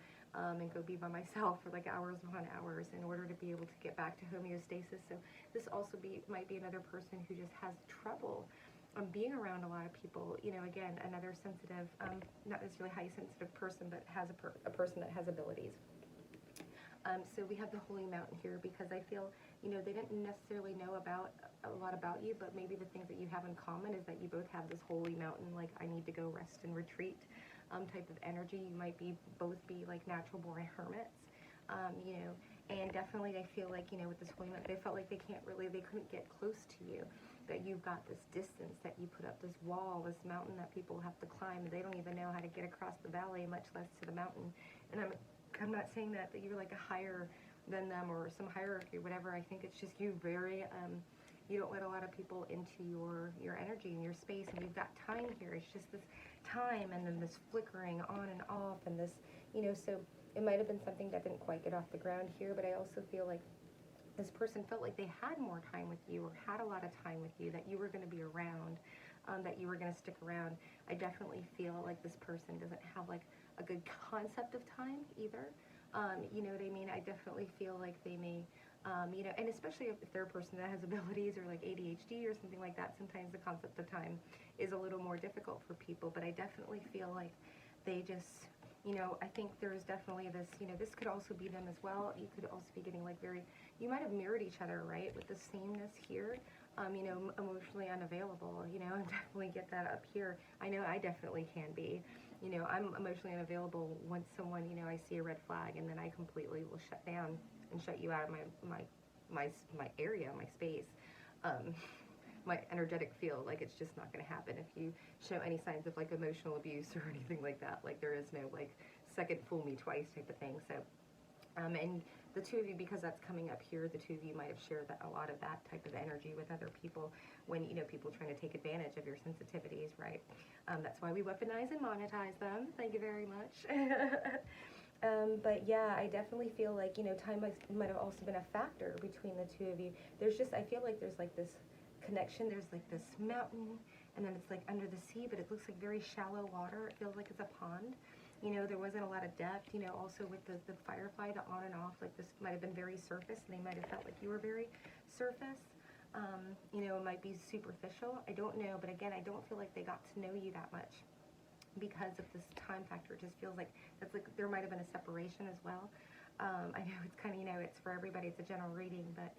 and go be by myself for like hours upon hours in order to be able to get back to homeostasis. So this also might be another person who just has trouble being around a lot of people. You know, again, another sensitive, not necessarily high sensitive person, but has a person that has abilities. So we have the Holy Mountain here because I feel, you know, they didn't necessarily know a lot about you, but maybe the things that you have in common is that you both have this Holy Mountain, like I need to go rest and retreat type of energy. You might both be like natural born hermits, you know, and definitely I feel like, you know, with this Holy Mountain, they felt like they couldn't get close to you, that you've got this distance, that you put up this wall, this mountain that people have to climb, and they don't even know how to get across the valley, much less to the mountain. And I'm not saying that you're like a higher than them or some hierarchy or whatever. I think it's just you you don't let a lot of people into your energy and your space, and we've got time here. It's just this time and then this flickering on and off and this, you know, so it might have been something that didn't quite get off the ground here, but I also feel like this person felt like they had more time with you or had a lot of time with you, that you were going to be around, that you were going to stick around. I definitely feel like this person doesn't have like a good concept of time either. You know what I mean? I definitely feel like they may, you know, and especially if they're a person that has abilities or like ADHD or something like that, sometimes the concept of time is a little more difficult for people. But I definitely feel like they just, you know, I think there's definitely this, you know, this could also be them as well. You could also be getting like very, you might have mirrored each other, right? With the sameness here, you know, emotionally unavailable, you know, and definitely get that up here. I know I definitely can be. You know, I'm emotionally unavailable once someone, you know, I see a red flag, and then I completely will shut down and shut you out of my area, my space, my energetic field. Like, it's just not going to happen if you show any signs of like emotional abuse or anything like that. Like, there is no like second fool me twice type of thing. So, and the two of you, because that's coming up here, the two of you might have shared that, a lot of that type of energy with other people when, you know, people trying to take advantage of your sensitivities, right? That's why we weaponize and monetize them. Thank you very much. But yeah, I definitely feel like, you know, time might have also been a factor between the two of you. There's just, I feel like there's like this connection. There's like this mountain, and then it's like under the sea, but it looks like very shallow water. It feels like it's a pond. You know, there wasn't a lot of depth, you know, also with the firefly, the on and off, like this might have been very surface, and they might have felt like you were very surface. You know, it might be superficial. I don't know, but again, I don't feel like they got to know you that much because of this time factor. It just feels like that's like there might have been a separation as well. I know it's kind of, you know, it's for everybody, it's a general reading, but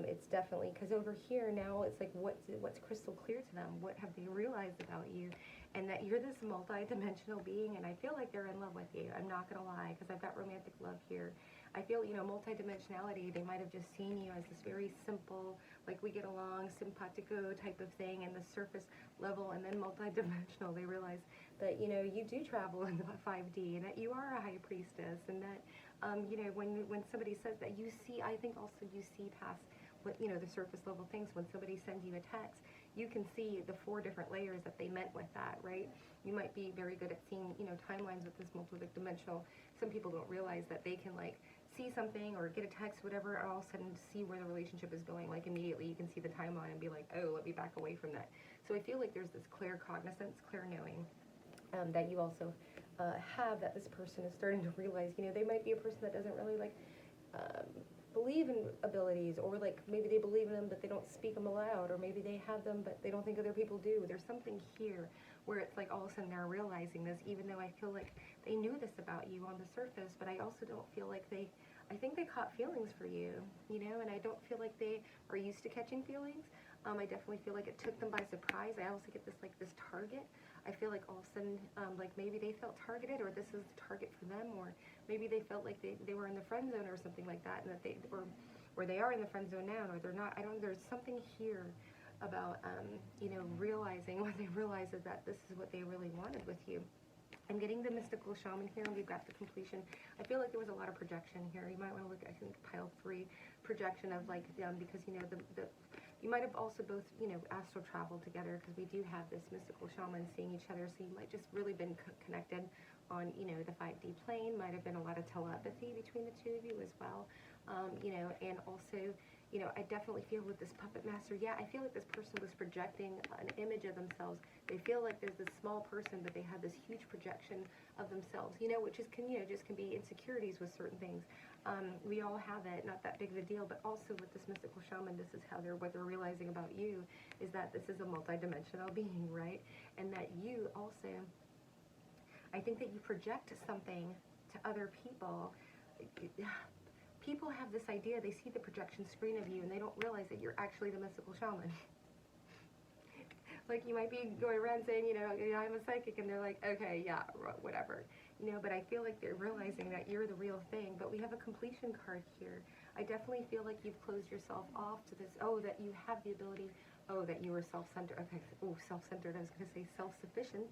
it's definitely, because over here now it's like what's crystal clear to them, what have they realized about you, and that you're this multi-dimensional being, and I feel like they're in love with you. I'm not gonna lie, because I've got romantic love here. I feel, you know, multi-dimensionality, they might have just seen you as this very simple, like we get along, simpatico type of thing, and the surface level, and then multi-dimensional, they realize that, you know, you do travel in the 5D, and that you are a high priestess, and that, you know, when somebody says that, you see, I think also you see past what, you know, the surface level things. When somebody sends you a text, you can see the 4 different layers that they meant with that, right? You might be very good at seeing, you know, timelines with this multi-dimensional. Some people don't realize that they can like see something or get a text, whatever, and all of a sudden see where the relationship is going. Like immediately you can see the timeline and be like, oh, let me back away from that. So I feel like there's this clear cognizance, clear knowing that you also have, that this person is starting to realize, you know, they might be a person that doesn't really like believe in abilities, or like maybe they believe in them but they don't speak them aloud, or maybe they have them but they don't think other people do. There's something here where it's like all of a sudden they're realizing this, even though I feel like they knew this about you on the surface, but I also don't feel like I think they caught feelings for you, you know, and I don't feel like they are used to catching feelings. I definitely feel like it took them by surprise. I also get this like this target. I feel like all of a sudden, like maybe they felt targeted, or this is the target for them, or maybe they felt like they were in the friend zone or something like that, and that they, or they are in the friend zone now, or they're not. I don't, there's something here about, you know, realizing, what they realize is that this is what they really wanted with you. I'm getting the mystical shaman here, and we've got the completion. I feel like there was a lot of projection here. You might want to look at, I think, pile 3, projection of like, because, you know, you might have also both, you know, astral traveled together, because we do have this mystical shaman seeing each other, so you might just really been connected on, you know, the 5D plane. Might have been a lot of telepathy between the two of you as well, you know, and also, you know, I definitely feel with this puppet master, yeah, I feel like this person was projecting an image of themselves. They feel like there's this small person, but they have this huge projection of themselves, you know, which is, you know, just can be insecurities with certain things. We all have it, not that big of a deal, but also with this mystical shaman, this is how what they're realizing about you, is that this is a multidimensional being, right? And that you also, I think that you project something to other people. People have this idea, they see the projection screen of you, and they don't realize that you're actually the mystical shaman. Like, you might be going around saying, you know, I'm a psychic, and they're like, okay, yeah, whatever. You know, but I feel like they're realizing that you're the real thing. But we have a completion card here. I definitely feel like you've closed yourself off to this, oh, that you have the ability, oh, that you were self-centered. Okay, oh, self-centered, I was going to say self-sufficient.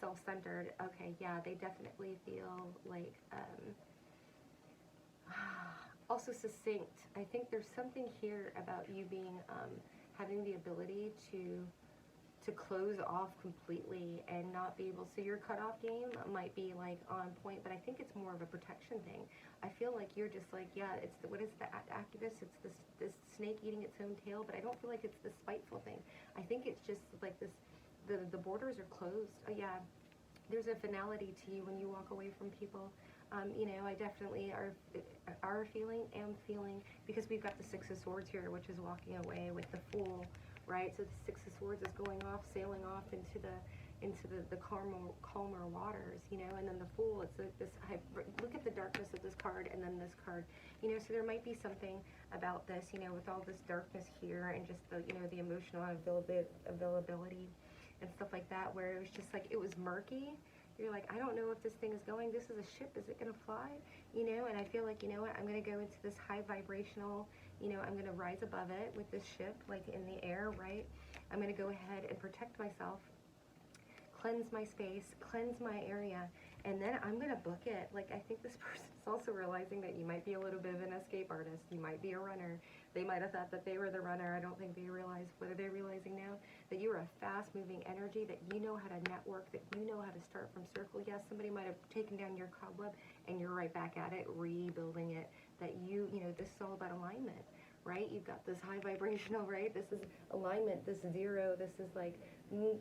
Self-centered, okay, yeah, they definitely feel like, also succinct. I think there's something here about you being, having the ability to to close off completely and not be able, so your cutoff game might be like on point, but I think it's more of a protection thing. I feel like you're just like, yeah, it's the, what is the activist? It's this snake eating its own tail, but I don't feel like it's this spiteful thing. I think it's just like this, the borders are closed. Oh yeah, there's a finality to you when you walk away from people. You know, I definitely am feeling, because we've got the Six of Swords here, which is walking away with the Fool, right? So the Six of Swords is going off, sailing off into the calmer waters, you know, and then the Fool, it's like this, look at the darkness of this card and then this card, you know, so there might be something about this, you know, with all this darkness here and just the, you know, the emotional availability and stuff like that, where it was just like, it was murky. You're like, I don't know if this thing is going, this is a ship, is it going to fly? You know, and I feel like, you know what, I'm going to go into this high vibrational, you know, I'm going to rise above it with this ship, like in the air, right? I'm going to go ahead and protect myself, cleanse my space, cleanse my area, and then I'm going to book it. Like, I think this person is also realizing that you might be a little bit of an escape artist. You might be a runner. They might have thought that they were the runner. I don't think they realize, what are they realizing now? That you are a fast-moving energy, that you know how to network, that you know how to start from circle. Yes, somebody might have taken down your cobweb, and you're right back at it, rebuilding it. That you know, this is all about alignment, right? You've got this high vibrational, right? This is alignment, this zero, this is like,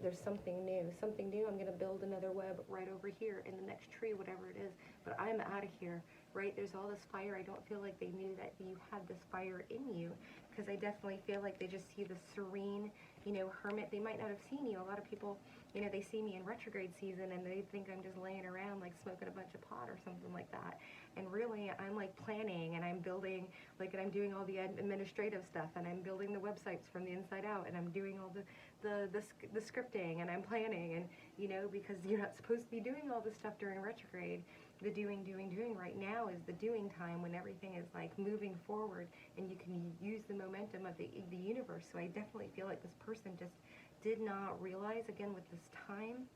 there's something new. I'm going to build another web right over here in the next tree, whatever it is, but I'm out of here, right? There's all this fire. I don't feel like they knew that you had this fire in you, because I definitely feel like they just see the serene, you know, hermit. They might not have seen you. A lot of people, you know, they see me in retrograde season and they think I'm just laying around like smoking a bunch of pot or something like that. And really, I'm like planning, and I'm building, like, and I'm doing all the administrative stuff, and I'm building the websites from the inside out, and I'm doing all the scripting, and I'm planning, and, you know, because you're not supposed to be doing all this stuff during retrograde. The doing right now is the doing time, when everything is like moving forward, and you can use the momentum of the universe. So I definitely feel like this person just did not realize, again, with this time,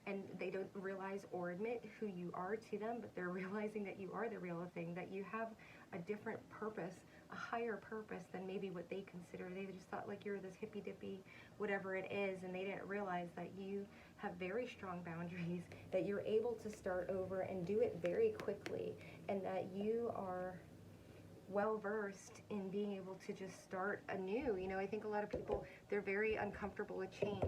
and they don't realize or admit who you are to them, but they're realizing that you are the real thing, that you have a different purpose, a higher purpose than maybe what they consider. They just thought like you're this hippy dippy, whatever it is, and they didn't realize that you have very strong boundaries, that you're able to start over and do it very quickly, and that you are well versed in being able to just start anew. You know, I think a lot of people, they're very uncomfortable with change,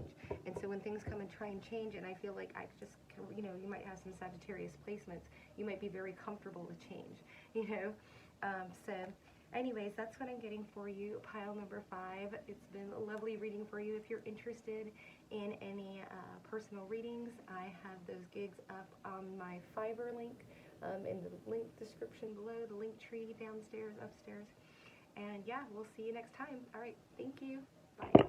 and so when things come and try and change, and I feel like I just, you know, you might have some Sagittarius placements, you might be very comfortable with change, you know. So anyways, that's what I'm getting for you, pile number 5. It's been a lovely reading for you. If you're interested in any personal readings, I have those gigs up on my Fiverr link, in the link description below, the link tree downstairs, upstairs. And yeah, we'll see you next time. All right, thank you. Bye.